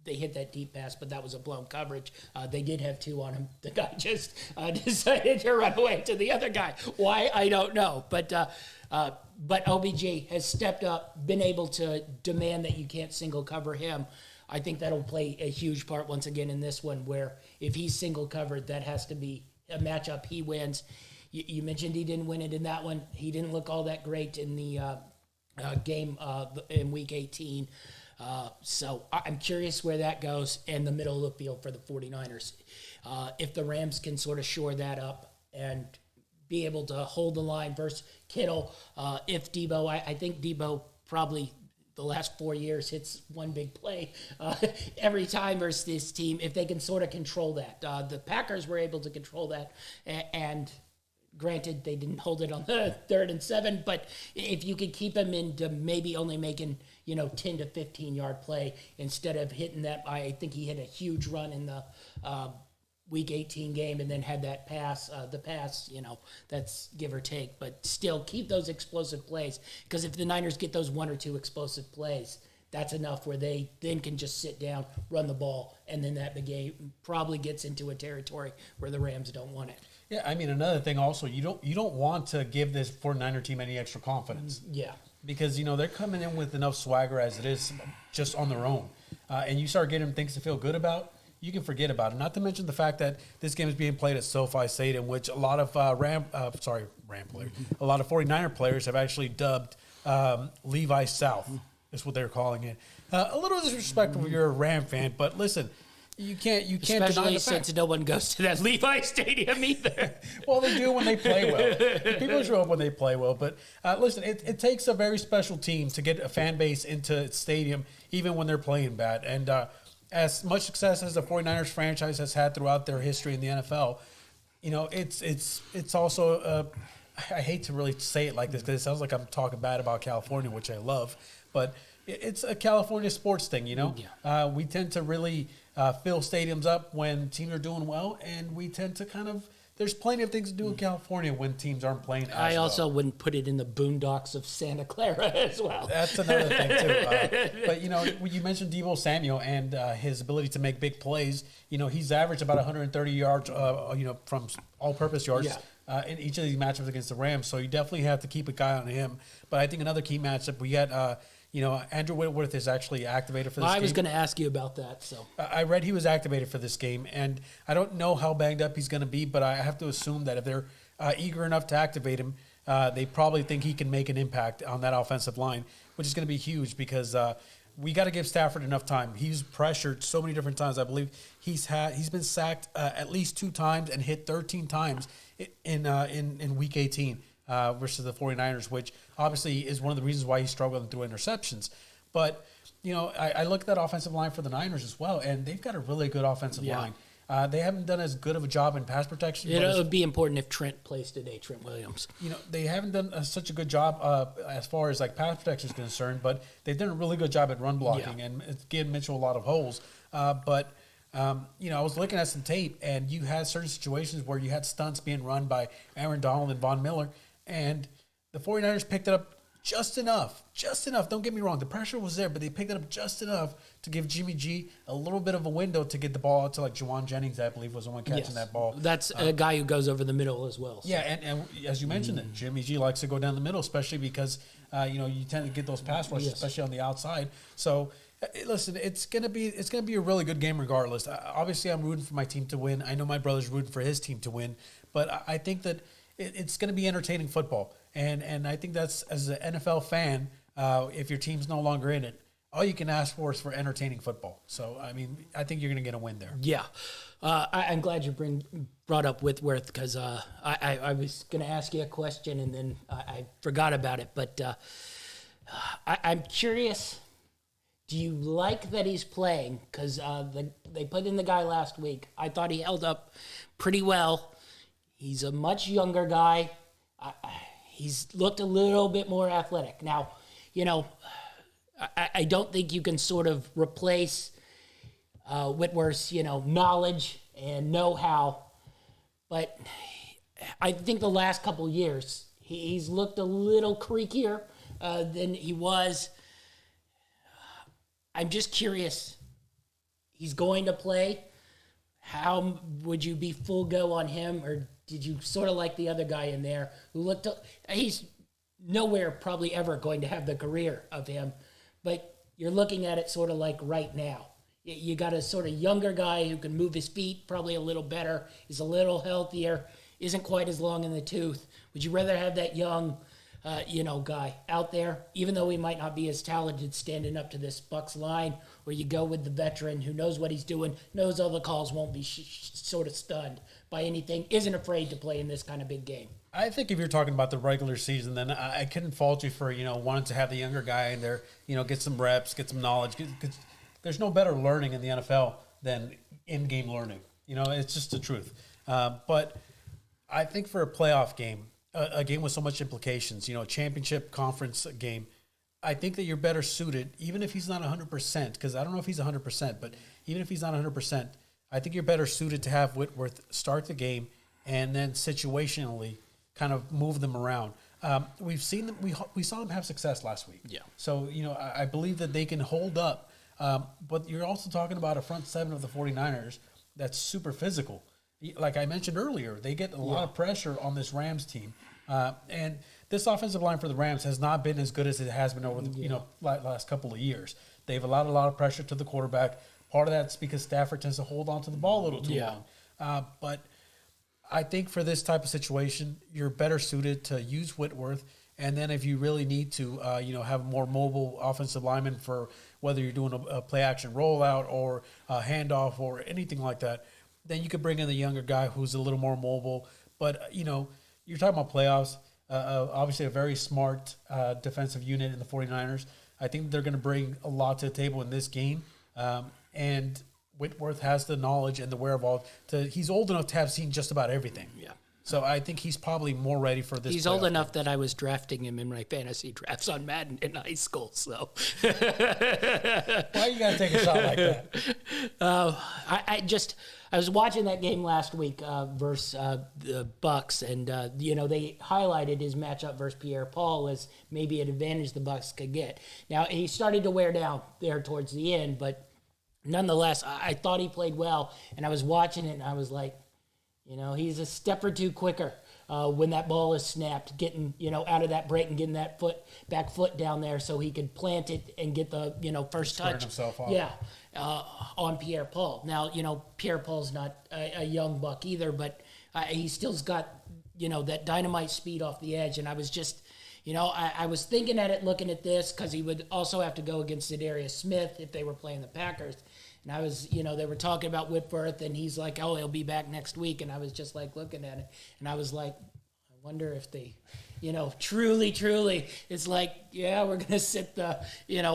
they hit that deep pass, but that was a blown coverage. They did have two on him. The guy just decided to run away to the other guy. Why, I don't know. But OBJ has stepped up, been able to demand that you can't single cover him. I think that'll play a huge part once again in this one, where if he's single covered, that has to be a matchup he wins. You mentioned he didn't win it in that one. He didn't look all that great in the game in Week 18. So I'm curious where that goes in the middle of the field for the 49ers. If the Rams can sort of shore that up and be able to hold the line versus Kittle. If Debo, I think Debo probably the last 4 years hits one big play every time versus this team. If they can sort of control that. The Packers were able to control that, and granted, they didn't hold it on the 3rd and 7, but if you could keep them into maybe only making, 10 to 15 yard play instead of hitting that, I think he hit a huge run in the Week 18 game and then had that pass, that's give or take, but still keep those explosive plays, because if the Niners get those 1 or 2 explosive plays, that's enough where they then can just sit down, run the ball, and then the game probably gets into a territory where the Rams don't want it. Yeah, I mean, another thing also, you don't want to give this 49er team any extra confidence. Yeah. Because, they're coming in with enough swagger as it is just on their own. And you start getting them things to feel good about, you can forget about it. Not to mention the fact that this game is being played at SoFi Stadium, which a lot of Ram players, a lot of 49er players have actually dubbed Levi South, is what they're calling it. A little disrespectful if you're a Ram fan, but listen, you can't deny Especially the fact. since no one goes to that Levi Stadium either. Well, they do when they play well. People show up when they play well. But listen, it takes a very special team to get a fan base into its stadium, even when they're playing bad. And as much success as the 49ers franchise has had throughout their history in the NFL, it's also I hate to really say it like this because it sounds like I'm talking bad about California, which I love, but it's a California sports thing, Yeah. We tend to really fill stadiums up when teams are doing well, and we tend to there's plenty of things to do in California when teams aren't playing as well. I also wouldn't put it in the boondocks of Santa Clara as well. That's another thing, too. But, you mentioned Deebo Samuel and his ability to make big plays. He's averaged about 130 yards, from all-purpose yards in each of these matchups against the Rams. So you definitely have to keep a eye on him. But I think another key matchup, we got Andrew Whitworth is actually activated for this game. I was going to ask you about that. So I read he was activated for this game, and I don't know how banged up he's going to be, but I have to assume that if they're eager enough to activate him, they probably think he can make an impact on that offensive line, which is going to be huge because we got to give Stafford enough time. He's pressured so many different times. I believe he's been sacked at least 2 times and hit 13 times in Week 18. Versus the 49ers, which obviously is one of the reasons why he's struggling through interceptions. But, I look at that offensive line for the Niners as well, and they've got a really good offensive line. They haven't done as good of a job in pass protection. It would be important if Trent plays today, Trent Williams. They haven't done such a good job as far as pass protection is concerned, but they've done a really good job at run blocking and it's given Mitchell a lot of holes. But I was looking at some tape, and you had certain situations where you had stunts being run by Aaron Donald and Von Miller, and the 49ers picked it up just enough. Don't get me wrong. The pressure was there, but they picked it up just enough to give Jimmy G a little bit of a window to get the ball out to Juwan Jennings, I believe, was the one catching that ball. That's a guy who goes over the middle as well. So. Yeah, and as you mentioned, Jimmy G likes to go down the middle, especially because, you tend to get those pass rushes, especially on the outside. So, listen, it's gonna be a really good game regardless. Obviously, I'm rooting for my team to win. I know my brother's rooting for his team to win, but I think that it's going to be entertaining football. And I think that's, as an NFL fan, if your team's no longer in it, all you can ask for is for entertaining football. So, I mean, I think you're going to get a win there. Yeah. I'm glad you brought up Whitworth because I was going to ask you a question and then I forgot about it. But I'm curious, do you like that he's playing? Because they put in the guy last week. I thought he held up pretty well. He's a much younger guy. He's looked a little bit more athletic. Now, I don't think you can sort of replace Whitworth's, knowledge and know-how. But I think the last couple of years, he's looked a little creakier than he was. I'm just curious. He's going to play. How would you be full go on him, or did you sort of like the other guy in there who looked? He's nowhere probably ever going to have the career of him, but you're looking at it sort of like right now. You got a sort of younger guy who can move his feet probably a little better, is a little healthier, isn't quite as long in the tooth. Would you rather have that young guy out there, even though he might not be as talented standing up to this Bucks line, or you go with the veteran who knows what he's doing, knows all the calls, won't be sort of stunned by anything, isn't afraid to play in this kind of big game. I think if you're talking about the regular season, then I couldn't fault you for, wanting to have the younger guy in there, get some reps, get some knowledge. There's no better learning in the NFL than in-game learning. It's just the truth. But I think for a playoff game, a game with so much implications, a championship conference game, I think that you're better suited, even if he's not 100%, because I don't know if he's 100%, but even if he's not 100%, I think you're better suited to have Whitworth start the game and then situationally kind of move them around. We've seen them, we saw them have success last week. Yeah. So, I believe that they can hold up. But you're also talking about a front seven of the 49ers that's super physical. Like I mentioned earlier, they get a lot of pressure on this Rams team. And this offensive line for the Rams has not been as good as it has been over the last couple of years. They've allowed a lot of pressure to the quarterback. Part of that's because Stafford tends to hold on to the ball a little too long. But I think for this type of situation, you're better suited to use Whitworth. And then if you really need to, have more mobile offensive linemen for whether you're doing a play-action rollout or a handoff or anything like that, then you could bring in the younger guy who's a little more mobile. But, you're talking about playoffs. Obviously, a very smart defensive unit in the 49ers. I think they're going to bring a lot to the table in this game. And Whitworth has the knowledge and the wherewithal he's old enough to have seen just about everything. Yeah. So I think he's probably more ready for this. He's old enough that I was drafting him in my fantasy drafts on Madden in high school. So why you gotta take a shot like that? I was watching that game last week versus the Bucks, and they highlighted his matchup versus Pierre-Paul as maybe an advantage the Bucks could get. Now he started to wear down there towards the end, but nonetheless, I thought he played well, and I was watching it, and I was like, he's a step or two quicker when that ball is snapped, getting, out of that break and getting that back foot down there so he could plant it and get the, first touch. Himself off. Yeah, on Pierre-Paul. Now, Pierre-Paul's not a young buck either, but he still's got, that dynamite speed off the edge. And I was just, I was thinking at it, looking at this, because he would also have to go against Zadarius Smith if they were playing the Packers. And I was, they were talking about Whitworth, and he's like, oh, he'll be back next week. And I was just like looking at it, and I was like, I wonder if they, truly, it's like, yeah, we're going to sit the,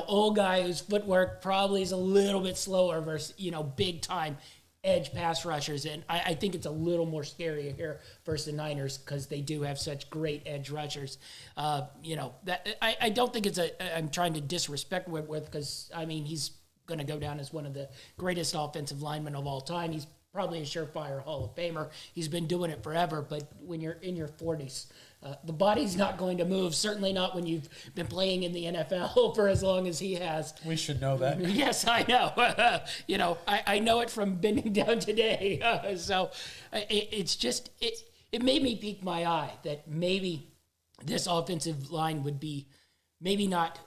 old guy whose footwork probably is a little bit slower versus, big time edge pass rushers. And I think it's a little more scary here versus the Niners because they do have such great edge rushers. That I don't think I'm trying to disrespect Whitworth because, he's going to go down as one of the greatest offensive linemen of all time. He's probably a surefire Hall of Famer. He's been doing it forever, but when you're in your 40s, the body's not going to move, certainly not when you've been playing in the NFL for as long as he has. We should know that. Yes, I know. I know it from bending down today. So it's just, it made me pique my eye that maybe this offensive line would be maybe not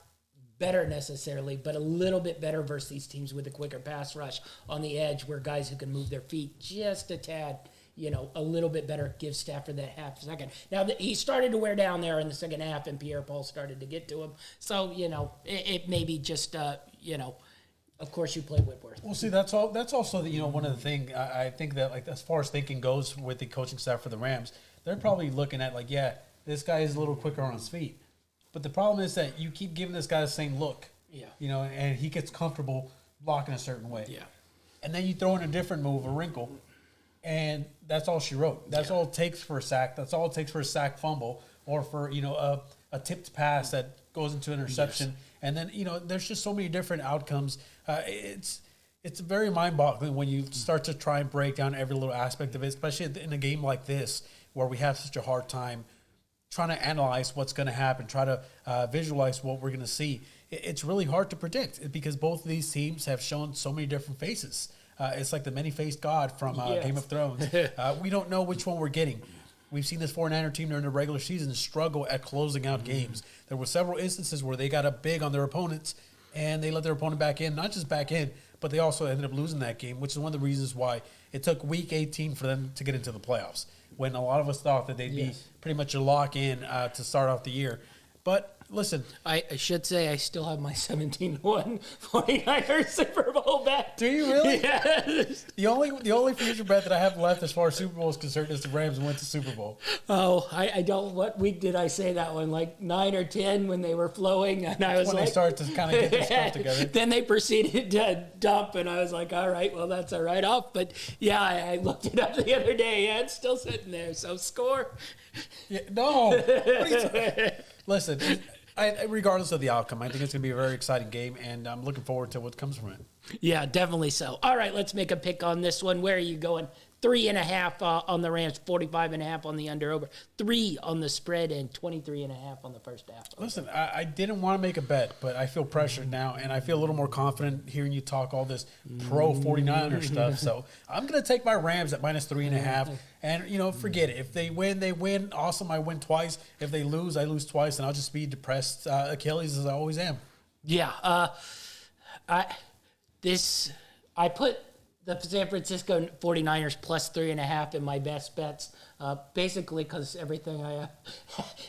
better necessarily, but a little bit better versus these teams with a quicker pass rush on the edge where guys who can move their feet just a tad, a little bit better, give Stafford that half second. Now, he started to wear down there in the second half, and Pierre-Paul started to get to him. So, it may be just, of course you play Whitworth. Well, see, that's also, one of the things I think that, like, as far as thinking goes with the coaching staff for the Rams, they're probably looking at, like, yeah, this guy is a little quicker on his feet. But the problem is that you keep giving this guy the same look, and he gets comfortable blocking a certain way. Yeah. And then you throw in a different move, a wrinkle, and that's all she wrote. That's all it takes for a sack. That's all it takes for a sack fumble or for, a tipped pass that goes into an interception. Yes. And then, there's just so many different outcomes. It's very mind-boggling when you start to try and break down every little aspect of it, especially in a game like this where we have such a hard time trying to analyze what's going to happen, try to visualize what we're going to see. It's really hard to predict because both of these teams have shown so many different faces. It's like the many-faced God from Game of Thrones. We don't know which one we're getting. We've seen this 49er team during the regular season struggle at closing out games. There were several instances where they got up big on their opponents and they let their opponent back in, not just back in, but they also ended up losing that game, which is one of the reasons why it took week 18 for them to get into the playoffs. when a lot of us thought that they'd be pretty much a lock in to start off the year. But listen, I should say I still have my 17-1 49ers Super Bowl bet. do you really? Yes. The only future bet that I have left as far as Super Bowl is concerned is the Rams went to Super Bowl. Oh, I don't. What week did I say that one? Like 9 or 10 when they were flowing, and I was When like, they started to kind of get their stuff together. Then they proceeded to dump, and I was like, all right, well, that's a write-off. But yeah, I looked it up the other day. Yeah, it's still sitting there. So score. Yeah, no. What are you listen, regardless of the outcome, I think it's going to be a very exciting game, and I'm looking forward to what comes from it. Yeah, definitely so. All right, let's make a pick on this one. Where are you going? 3.5 on the Rams, 45.5 on the under/over, 3 on the spread, and 23.5 on the first half. Listen, I didn't want to make a bet, but I feel pressured now, and I feel a little more confident hearing you talk all this pro 49er stuff. So I'm going to take my Rams at -3.5, and, forget it. If they win, they win. Awesome, I win twice. If they lose, I lose twice, and I'll just be depressed Achilles as I always am. Yeah, I put the San Francisco 49ers plus 3.5 in my best bets, basically because everything I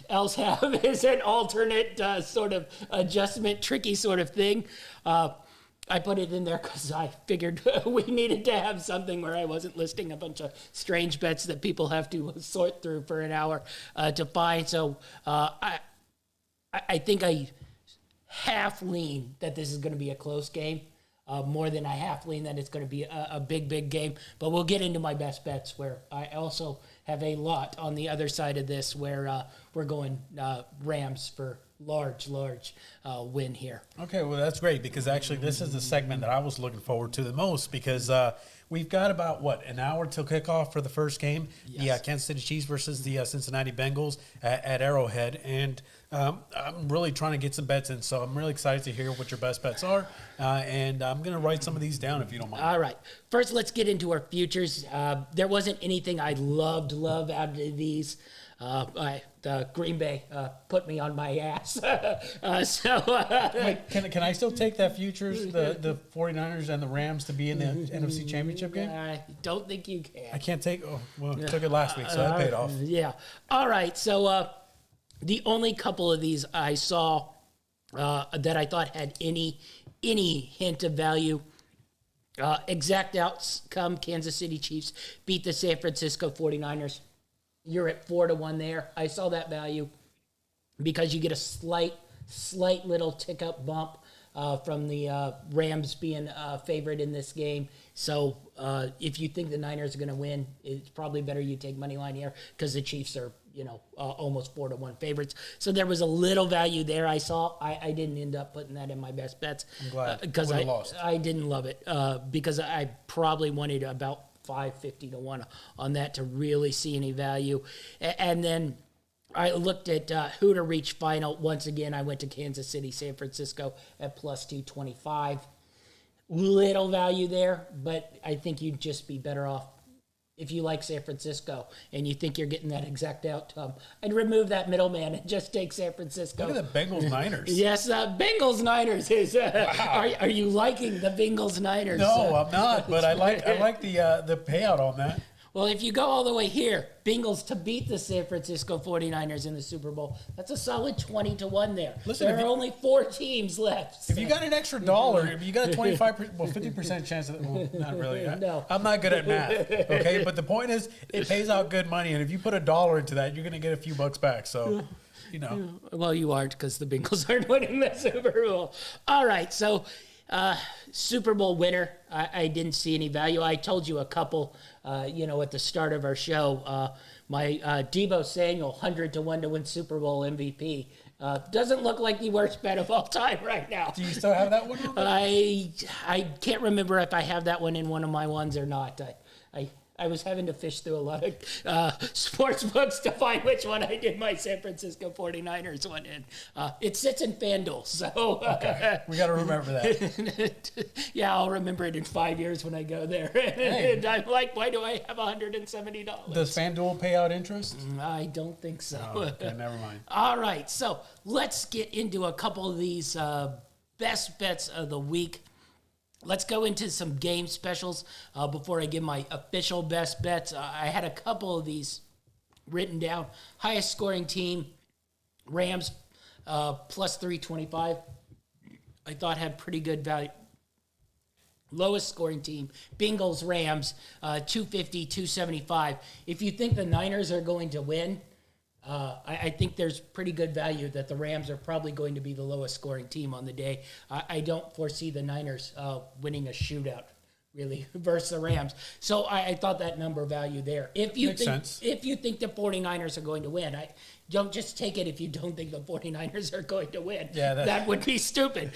else have is an alternate sort of adjustment, tricky sort of thing. I put it in there because I figured we needed to have something where I wasn't listing a bunch of strange bets that people have to sort through for an hour to find. So I think I half lean that this is going to be a close game. More than I half lean that it's going to be a big, big game. But we'll get into my best bets where I also have a lot on the other side of this where we're going Rams for large win here. Okay, well, that's great because actually this is the segment that I was looking forward to the most because we've got about, an hour till kickoff for the first game, the Kansas City Chiefs versus the Cincinnati Bengals at Arrowhead. And I'm really trying to get some bets in, so I'm really excited to hear what your best bets are. And I'm going to write some of these down if you don't mind. All right. First, let's get into our futures. There wasn't anything I loved out of these. The Green Bay put me on my ass. Wait, can I still take that futures, the 49ers and the Rams to be in the NFC Championship game? I don't think you can. I can't take I took it last week, so that paid off. Yeah. All right. So the only couple of these I saw that I thought had any hint of value. Exact outcome, Kansas City Chiefs beat the San Francisco 49ers. You're at 4-1 there. I saw that value because you get a slight little tick up bump from the Rams being favorite in this game. So if you think the Niners are going to win, it's probably better you take money line here because the Chiefs are almost 4-1 favorites. So there was a little value there I saw. I didn't end up putting that in my best bets. I'm glad. Because lost. I didn't love it because I probably wanted about 550-1 on that to really see any value. And then I looked at who to reach final. Once again, I went to Kansas City, San Francisco at plus 225. Little value there, but I think you'd just be better off if you like San Francisco and you think you're getting that exact outcome. I'd remove that middleman and just take San Francisco. Look at the Bengals Niners. Yes, Bengals Niners is. Wow. Are you liking the Bengals Niners? No, I'm not, but I like the payout on that. Well, if you go all the way here, Bengals to beat the San Francisco 49ers in the Super Bowl, that's a solid 20-1 there. Listen, there are only 4 teams left. If you got an extra $1, if you got a 50% chance of not really. No. I'm not good at math, okay? But the point is, it pays out good money, and if you put $1 into that, you're going to get a few bucks back. So, Well, you aren't because the Bengals aren't winning the Super Bowl. All right, so Super Bowl winner, I didn't see any value. I told you a couple, at the start of our show. My Deebo Samuel, 100-1 to win Super Bowl MVP. Doesn't look like the worst bet of all time right now. Do you still have that one? I can't remember if I have that one in one of my ones or not. I was having to fish through a lot of sports books to find which one I did my San Francisco 49ers one in. It sits in FanDuel, so... Okay, we got to remember that. Yeah, I'll remember it in 5 years when I go there. Hey. And I'm like, why do I have $170? Does FanDuel pay out interest? I don't think so. Oh, okay, never mind. All right, so let's get into a couple of these best bets of the week. Let's go into some game specials before I give my official best bets. I had a couple of these written down. Highest scoring team, Rams, plus 325. I thought had pretty good value. Lowest scoring team, Bengals, Rams, 250, 275. If you think the Niners are going to win, I think there's pretty good value that the Rams are probably going to be the lowest scoring team on the day. I don't foresee the Niners winning a shootout, really, versus the Rams. So I thought that number value there. If you Makes think sense. if you think the 49ers are going to win, don't just take it if you don't think the 49ers are going to win. Yeah, that would be stupid.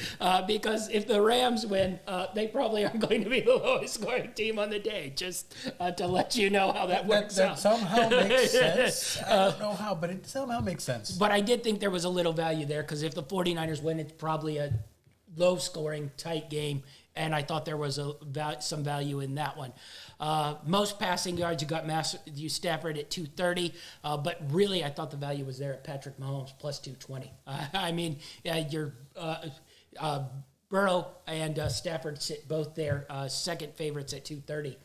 Because if the Rams win, they probably aren't going to be the lowest scoring team on the day. Just to let you know how that works That out. somehow makes sense. I don't know how, but it somehow makes sense. But I did think there was a little value there because if the 49ers win, it's probably a low-scoring, tight game, and I thought there was some value in that one. Most passing yards, you got Matthew Stafford at 230, but really I thought the value was there at Patrick Mahomes, plus 220. I mean, your Burrow and Stafford sit both there, second favorites at 230.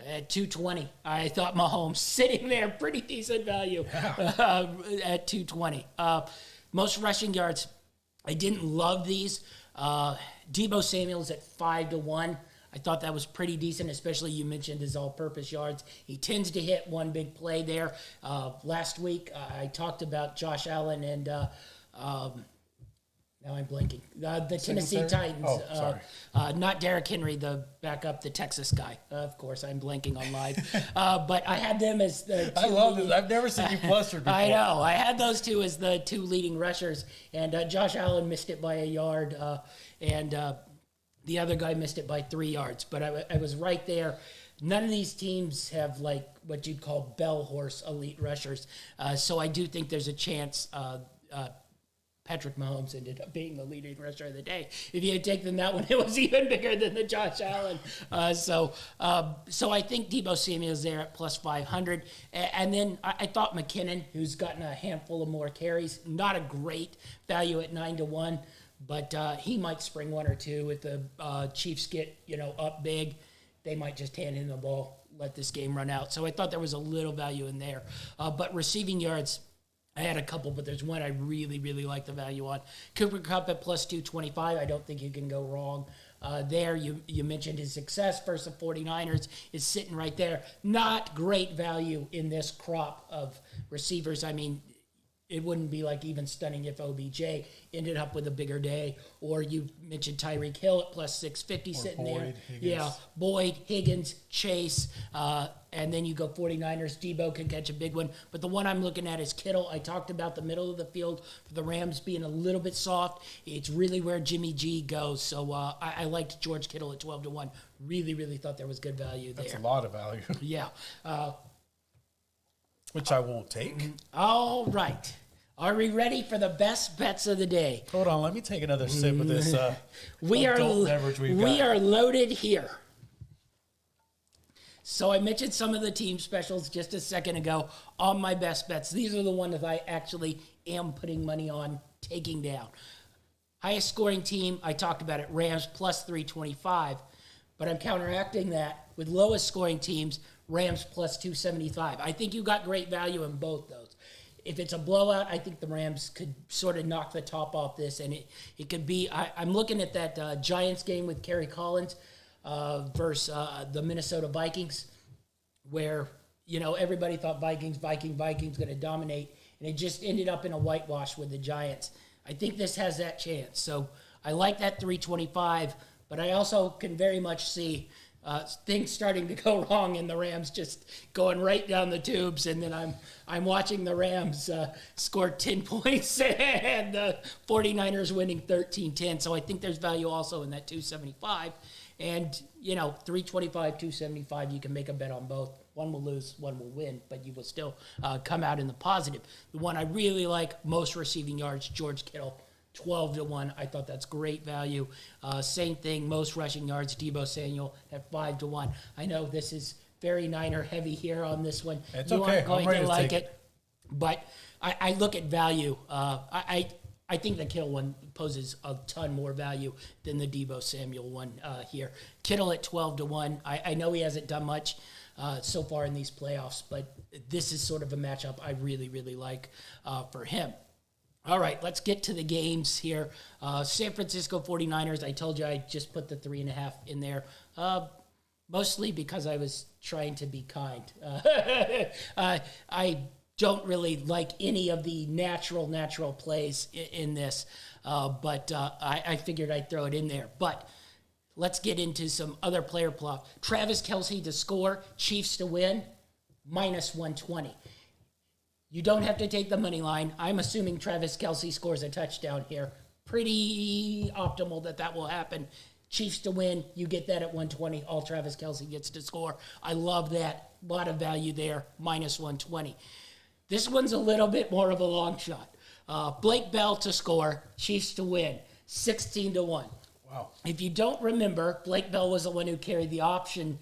At 220, I thought Mahomes sitting there, pretty decent value at 220. Most rushing yards, I didn't love these. Deebo Samuel's at 5-1. I thought that was pretty decent, especially you mentioned his all-purpose yards. He tends to hit one big play there. Last week, I talked about Josh Allen and now I'm blanking. The Tennessee Titans. Oh, sorry. Not Derrick Henry, the backup, the Texas guy. Of course, I'm blanking on live. But I had them as the I love this. I've never seen you flustered before. I know. I had those two as the two leading rushers. And Josh Allen missed it by a yard. And the other guy missed it by 3 yards. But I was right there. None of these teams have like what you'd call bell horse elite rushers. So I do think there's a chance Patrick Mahomes ended up being the leading rusher of the day. If you had taken that one, it was even bigger than the Josh Allen. So I think Deebo Samuel's there at plus 500. And then I thought McKinnon, who's gotten a handful of more carries, not a great value at 9-1, but he might spring one or two if the Chiefs get up big. They might just hand him the ball, let this game run out. So I thought there was a little value in there. But receiving yards, I had a couple, but there's one I really, really like the value on. Cooper Kupp at plus 225. I don't think you can go wrong there. You mentioned his success versus the 49ers is sitting right there. Not great value in this crop of receivers. I mean, it wouldn't be like even stunning if OBJ ended up with a bigger day. Or you mentioned Tyreek Hill at plus 650 sitting Boyd, there. Higgins. Yeah, Boyd, Higgins, Chase, and then you go 49ers. Debo could catch a big one. But the one I'm looking at is Kittle. I talked about the middle of the field for the Rams being a little bit soft. It's really where Jimmy G goes. So I liked George Kittle at 12-1. Really, really thought there was good value there. That's a lot of value, Yeah. which I won't take. All right. Are we ready for the best bets of the day? Hold on, let me take another sip of this We adult beverage we've got. are loaded here. So I mentioned some of the team specials just a second ago on my best bets. These are the ones that I actually am putting money on taking down. Highest scoring team, I talked about it, Rams plus 325. But I'm counteracting that with lowest scoring teams, Rams plus 275. I think you got great value in both those. If it's a blowout, I think the Rams could sort of knock the top off this, and it could be. I'm looking at that Giants game with Kerry Collins versus the Minnesota Vikings, where everybody thought Vikings going to dominate, and it just ended up in a whitewash with the Giants. I think this has that chance, so I like that 325, but I also can very much see things starting to go wrong and the Rams just going right down the tubes, and then I'm watching the Rams score 10 points and the 49ers winning 13-10. So I think there's value also in that 275. And, 325, 275, you can make a bet on both. One will lose, one will win, but you will still come out in the positive. The one I really like, most receiving yards, George Kittle. 12-1. I thought that's great value. Same thing, most rushing yards, Deebo Samuel at 5-1. I know this is very Niner heavy here on this one. It's you okay. aren't going I'm ready to to like take it, but I look at value. I think the Kittle one poses a ton more value than the Deebo Samuel one here. Kittle at 12-1. I know he hasn't done much so far in these playoffs, but this is sort of a matchup I really, really like for him. All right, let's get to the games here. San Francisco 49ers, I told you I just put the 3.5 in there, mostly because I was trying to be kind. I don't really like any of the natural plays in this, but I figured I'd throw it in there. But let's get into some other player plot. Travis Kelce to score, Chiefs to win, -120. You don't have to take the money line. I'm assuming Travis Kelce scores a touchdown here. Pretty optimal that will happen. Chiefs to win, you get that at 120. All Travis Kelce gets to score. I love that. A lot of value there, -120. This one's a little bit more of a long shot. Blake Bell to score, Chiefs to win, 16-1. Wow. If you don't remember, Blake Bell was the one who carried the option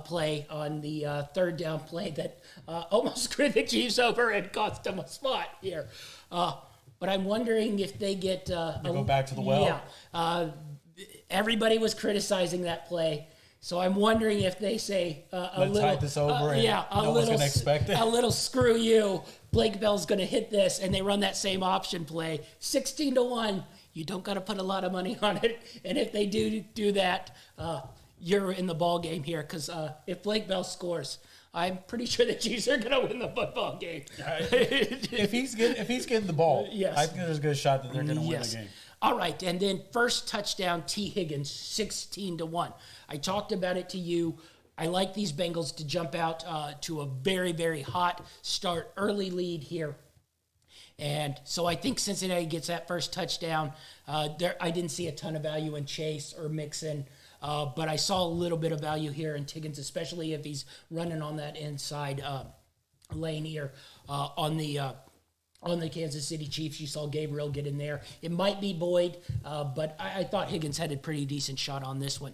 play on the third down play that almost screwed the Chiefs over and cost them a spot here. But I'm wondering if they get... go back to the well? Yeah. Everybody was criticizing that play. So I'm wondering if they say a little... tide this over and no one's going to expect it. A little screw you. Blake Bell's going to hit this, and they run that same option play. 16-1. You don't got to put a lot of money on it. And if they do that, you're in the ball game here. Because if Blake Bell scores, I'm pretty sure the Chiefs are going to win the football game. if he's getting the ball, yes. I think there's a good shot that they're going to win the game. All right, and then first touchdown, T. Higgins, 16-1. I talked about it to you. I like these Bengals to jump out to a very, very hot start, early lead here. And so I think Cincinnati gets that first touchdown. I didn't see a ton of value in Chase or Mixon, but I saw a little bit of value here in Higgins, especially if he's running on that inside lane here on the Kansas City Chiefs. You saw Gabriel get in there. It might be Boyd, but I thought Higgins had a pretty decent shot on this one.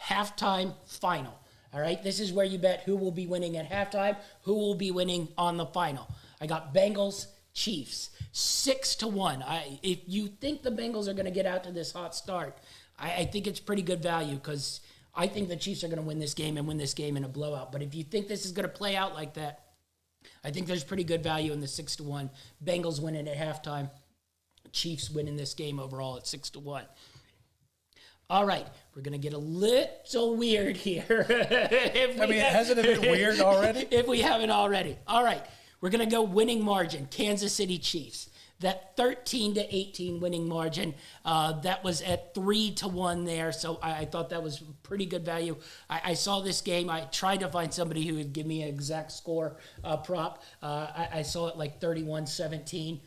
Halftime final. All right, this is where you bet who will be winning at halftime, who will be winning on the final. I got Bengals, Chiefs, 6-1. If you think the Bengals are going to get out to this hot start, I think it's pretty good value because I think the Chiefs are going to win this game and win this game in a blowout. But if you think this is going to play out like that, I think there's pretty good value in the 6-1. Bengals winning at halftime. Chiefs winning this game overall at 6-1. All right, we're going to get a little weird here. Hasn't it been weird already? If we haven't already. All right, we're going to go winning margin, Kansas City Chiefs. That 13-18 winning margin, that was at 3-1 there, so I thought that was pretty good value. I saw this game. I tried to find somebody who would give me an exact score prop. I saw it like 31-17.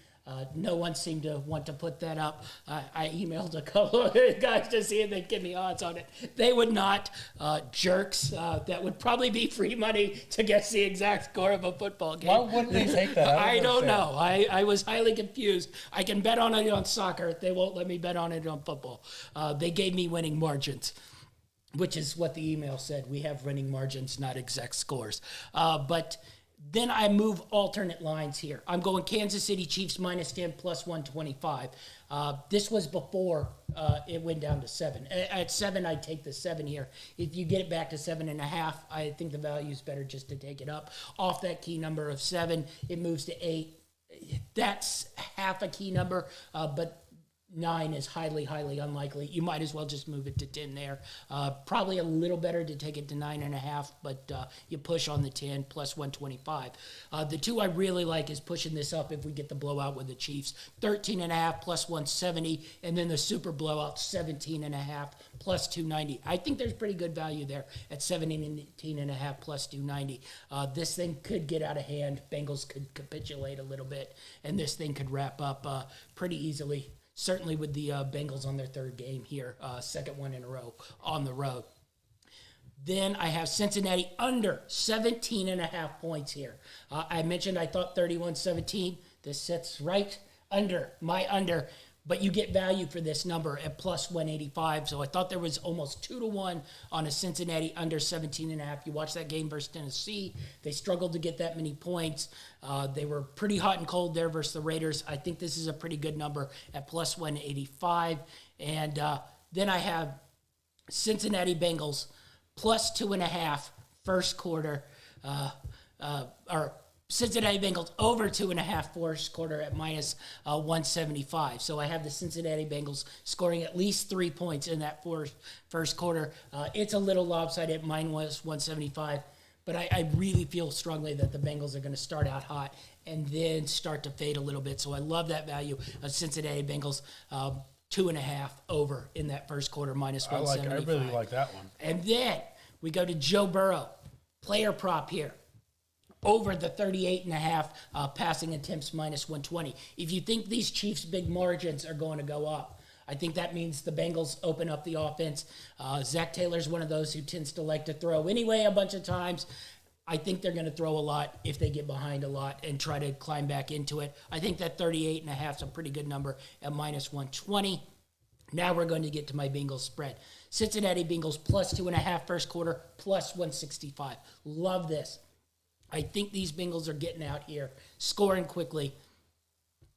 No one seemed to want to put that up. I emailed a couple of guys to see if they'd give me odds on it. They would not. Jerks. That would probably be free money to guess the exact score of a football game. Why wouldn't they take that? I don't know. I was highly confused. I can bet on it on soccer. They won't let me bet on it on football. They gave me winning margins, which is what the email said. We have winning margins, not exact scores. But then I move alternate lines here. I'm going Kansas City Chiefs -10 plus 125. This was before it went down to 7. At 7, I'd take the 7 here. If you get it back to 7.5, I think the value is better just to take it up. Off that key number of 7, it moves to 8. That's half a key number, but 9 is highly, highly unlikely. You might as well just move it to 10 there. Probably a little better to take it to 9.5, but you push on the 10 plus 125. The two I really like is pushing this up if we get the blowout with the Chiefs. 13.5 plus 170, and then the super blowout, 17.5 plus 290. I think there's pretty good value there at 17.5 plus 290. This thing could get out of hand. Bengals could capitulate a little bit, and this thing could wrap up pretty easily. Certainly with the Bengals on their third game here, second one in a row on the road. Then I have Cincinnati under 17.5 points here. I mentioned I thought 31-17. This sits right under, my under. But you get value for this number at plus 185. So I thought there was almost 2-1 on a Cincinnati under 17.5. You watch that game versus Tennessee. They struggled to get that many points. They were pretty hot and cold there versus the Raiders. I think this is a pretty good number at plus 185. And then I have Cincinnati Bengals plus 2.5 first quarter. or Cincinnati Bengals over 2.5 first quarter at minus 175. So I have the Cincinnati Bengals scoring at least 3 points in that first quarter. It's a little lopsided at minus 175, but I really feel strongly that the Bengals are going to start out hot and then start to fade a little bit. So I love that value of Cincinnati Bengals 2.5 over in that first quarter, minus 175. I really like that one. And then we go to Joe Burrow, player prop here. Over the 38.5 passing attempts, minus 120. If you think these Chiefs' big margins are going to go up, I think that means the Bengals open up the offense. Zach Taylor's one of those who tends to like to throw anyway a bunch of times. I think they're going to throw a lot if they get behind a lot and try to climb back into it. I think that 38.5 is a pretty good number at minus 120. Now we're going to get to my Bengals spread. Cincinnati Bengals plus 2.5 first quarter, plus 165. Love this. I think these Bengals are getting out here, scoring quickly,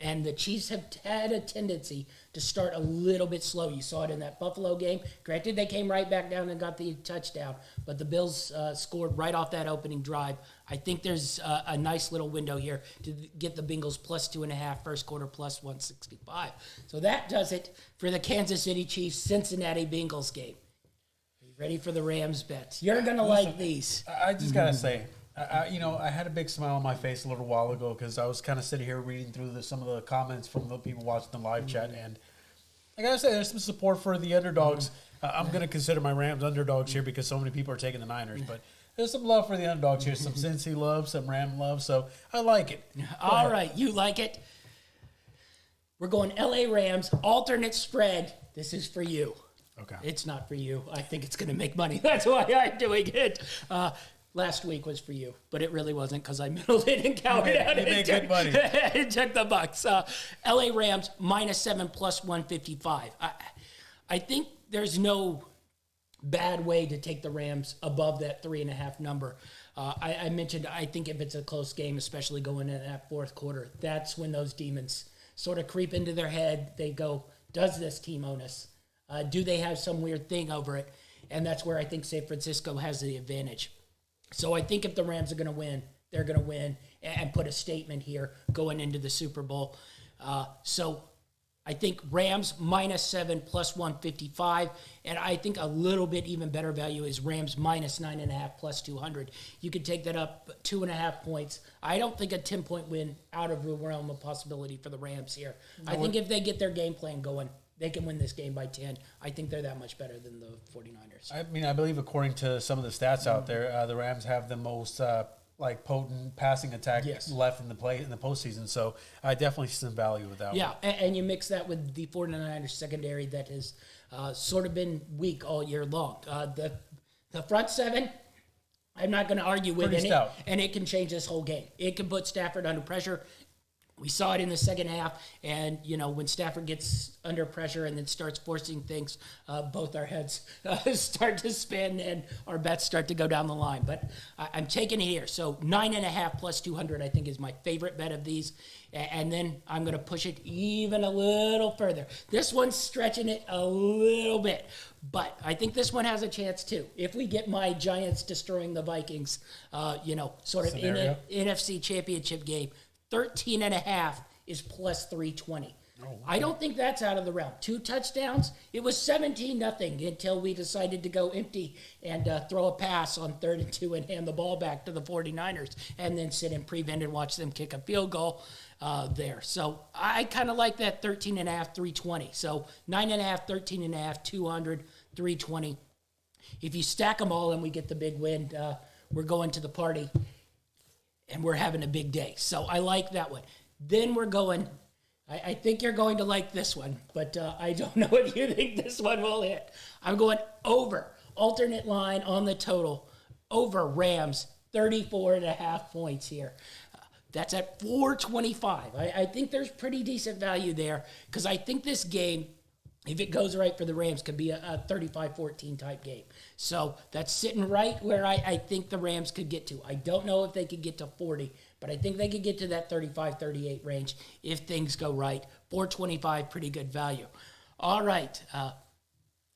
and the Chiefs have had a tendency to start a little bit slow. You saw it in that Buffalo game. Granted, they came right back down and got the touchdown, but the Bills scored right off that opening drive. I think there's a nice little window here to get the Bengals plus 2.5 first quarter, plus 165. So that does it for the Kansas City Chiefs Cincinnati Bengals game. Are you ready for the Rams bets? You're going to like these. I just got to say, I had a big smile on my face a little while ago because I was kind of sitting here reading through some of the comments from the people watching the live chat, and I gotta say, there's some support for the underdogs. I'm gonna consider my Rams underdogs here because so many people are taking the Niners, but there's some love for the underdogs here, some Cincy love, some Ram love, so I like it. All right, you like it. We're going LA Rams, alternate spread. This is for you. Okay. It's not for you. I think it's going to make money. That's why I'm doing it. Last week was for you, but it really wasn't because I middled it and counted out. You made good money. It took the bucks. LA Rams -7 plus 155. I think there's no bad way to take the Rams above that 3.5 number. I mentioned I think if it's a close game, especially going in that fourth quarter, that's when those demons sort of creep into their head. They go, does this team own us? Do they have some weird thing over it? And that's where I think San Francisco has the advantage. So I think if the Rams are going to win, they're going to win and put a statement here going into the Super Bowl. So I think Rams -7 plus 155. And I think a little bit even better value is Rams -9.5 plus 200. You could take that up 2.5 points. I don't think a 10-point win out of the realm of possibility for the Rams here. I think if they get their game plan going, they can win this game by 10. I think they're that much better than the 49ers. I mean, I believe according to some of the stats out there, the Rams have the most potent passing attack left in the postseason. So I definitely see some value with that one. Yeah, and you mix that with the 49ers secondary that has sort of been weak all year long. The front seven, I'm not going to argue with it, and it can change this whole game. It can put Stafford under pressure. We saw it in the second half, and, when Stafford gets under pressure and then starts forcing things, both our heads start to spin and our bets start to go down the line. But I'm taking it here. So 9.5 plus 200, I think, is my favorite bet of these. And then I'm going to push it even a little further. This one's stretching it a little bit, but I think this one has a chance too. If we get my Giants destroying the Vikings, sort of Scenario. in an NFC championship game, 13.5 is plus 320. Oh, okay. I don't think that's out of the realm. 2 touchdowns. It was 17-0 until we decided to go empty and throw a pass on 3rd and 2 and hand the ball back to the 49ers and then sit and prevent and watch them kick a field goal there. So I kind of like that 13.5, 320. So 9.5, 13.5, 200, 320. If you stack them all and we get the big win, we're going to the party. And we're having a big day. So I like that one. Then we're going, I think you're going to like this one, but I don't know if you think this one will hit. I'm going over, alternate line on the total, over Rams, 34.5 points here. That's at 425. I think there's pretty decent value there because I think this game, if it goes right for the Rams, could be a 35-14 type game. So that's sitting right where I think the Rams could get to. I don't know if they could get to 40, but I think they could get to that 35-38 range if things go right. 425, pretty good value. All right.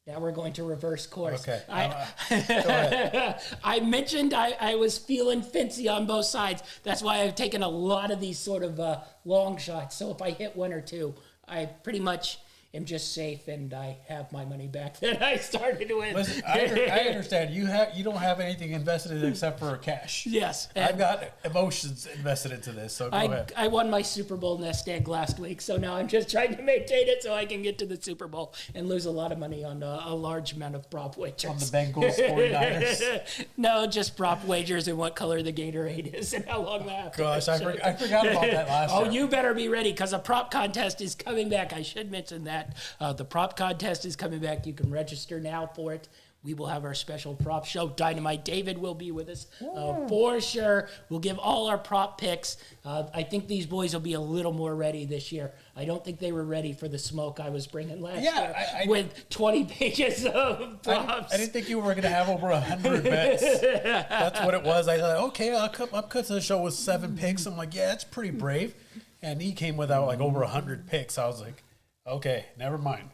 Now we're going to reverse course. Okay. Go ahead. I mentioned I was feeling fancy on both sides. That's why I've taken a lot of these sort of long shots. So if I hit one or two, I pretty much am just safe, and I have my money back that I started with. Listen, I understand. You don't have anything invested in it except for cash. Yes. I've got emotions invested into this, so go ahead. I won my Super Bowl nest egg last week, so now I'm just trying to maintain it so I can get to the Super Bowl and lose a lot of money on a large amount of prop wagers. On the Bengals 49ers. No, just prop wagers and what color the Gatorade is and how long that. Gosh, I forgot about that last year. Oh, you better be ready because a prop contest is coming back. I should mention that. The prop contest is coming back. You can register now for it. We will have our special prop show. Dynamite David will be with us for sure. We'll give all our prop picks. I think these boys will be a little more ready this year. I don't think they were ready for the smoke I was bringing last year with 20 pages of props. I didn't think you were going to have over 100 bets. That's what it was. I thought, okay, I'll cut to the show with 7 picks. I'm like, yeah, that's pretty brave. And he came without like over 100 picks. I was like, okay, never mind.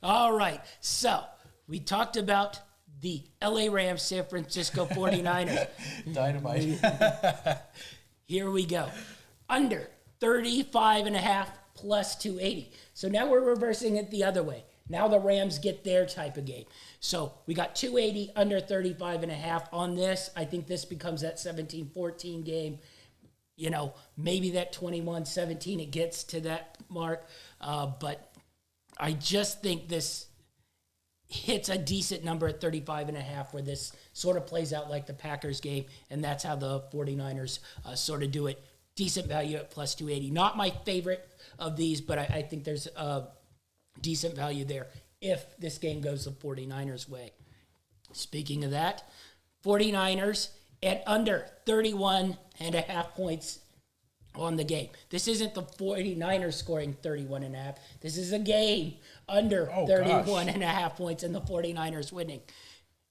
All right. So we talked about the LA Rams, San Francisco 49ers. Dynamite. Here we go. Under 35.5 plus 280. So now we're reversing it the other way. Now the Rams get their type of game. So we got 280 under 35.5 on this. I think this becomes that 17-14 game. You know, maybe that 21-17, it gets to that mark. But I just think this hits a decent number at 35.5 where this sort of plays out like the Packers game, and that's how the 49ers sort of do it. Decent value at plus 280. Not my favorite of these, but I think there's a decent value there if this game goes the 49ers' way. Speaking of that, 49ers at under 31.5 points on the game. This isn't the 49ers scoring 31.5. This is a game under 31.5 points and the 49ers winning.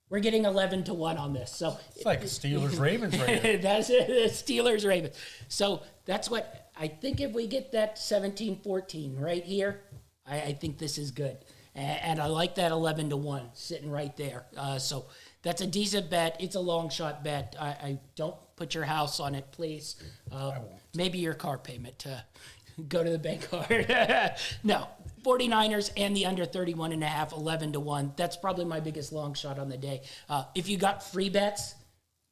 We're getting 11-1 on this. So it's like Steelers-Ravens right now. That's it, the Steelers-Ravens. So that's what I think if we get that 17-14 right here, I think this is good. And I like that 11-1 sitting right there. So that's a decent bet. It's a long shot bet. I don't put your house on it, please. Maybe your car payment to go to the bank card. No, 49ers and the under 31.5, 11-1. That's probably my biggest long shot on the day. If you got free bets,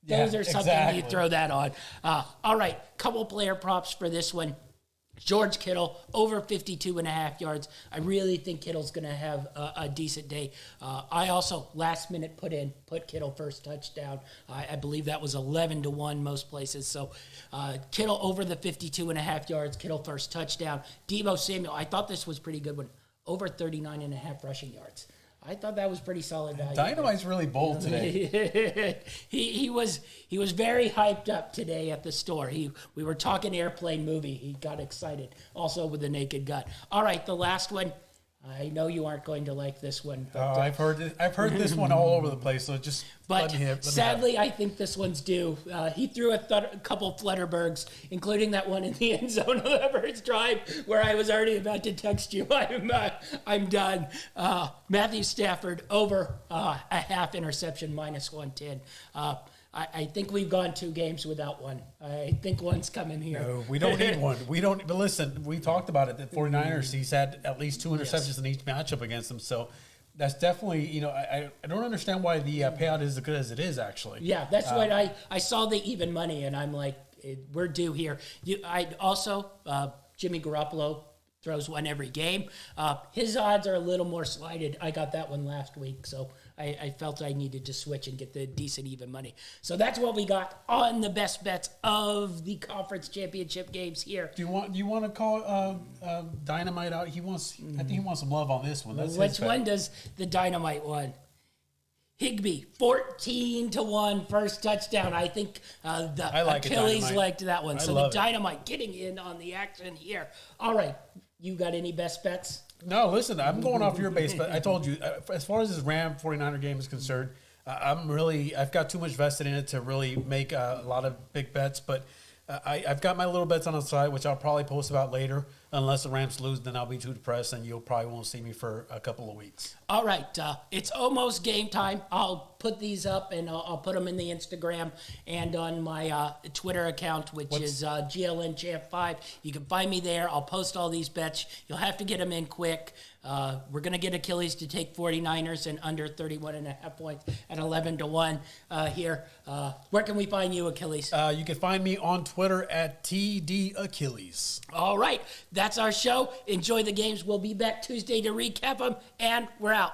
those are something you throw that on. All right, couple player props for this one. George Kittle, over 52.5 yards. I really think Kittle's going to have a decent day. I also, last minute, put Kittle first touchdown. I believe that was 11-1 most places. So Kittle over the 52.5 yards, Kittle first touchdown. Deebo Samuel, I thought this was pretty good one, over 39.5 rushing yards. I thought that was pretty solid value. Dynamite's really bold today. he was very hyped up today at the store. We were talking airplane movie. He got excited. Also with the Naked Gun. All right, the last one. I know you aren't going to like this one. But, I've heard this one all over the place. So just but sadly, I think this one's due. He threw a couple Flutterbergs, including that one in the end zone of the first drive, where I was already about to text you. I'm done. Matthew Stafford over a half interception minus 110. I think we've gone 2 games without one. I think one's coming here. No, we don't need one. But listen, we talked about it. The 49ers, he's had at least 2 interceptions in each matchup against them. So that's definitely, I don't understand why the payout is as good as it is, actually. Yeah, that's what I saw the even money, and I'm like, we're due here. I also, Jimmy Garoppolo throws one every game. His odds are a little more slided. I got that one last week, so I felt I needed to switch and get the decent even money. So that's what we got on the best bets of the conference championship games here. Do you want to call Dynamite out? I think he wants some love on this one. That's Which one does the Dynamite one? Higbee, 14-1 first touchdown. I think Achilles liked that one. So the Dynamite getting in on the action here. All right, you got any best bets? No, listen, I'm going off your base, but I told you, as far as this Ram 49er game is concerned, I've got too much vested in it to really make a lot of big bets, but I've got my little bets on the side, which I'll probably post about later. unless the Rams lose, then I'll be too depressed, and you'll probably won't see me for a couple of weeks. All right, it's almost game time. I'll put these up, and I'll put them in the Instagram and on my Twitter account, which is GLNChamp5. You can find me there. I'll post all these bets. You'll have to get them in quick. We're going to get Achilles to take 49ers and under 31.5 points at 11-1 here. Where can we find you, Achilles? You can find me on Twitter at TDAchilles. All right, that's our show. Enjoy the games. We'll be back Tuesday to recap them, and we're out.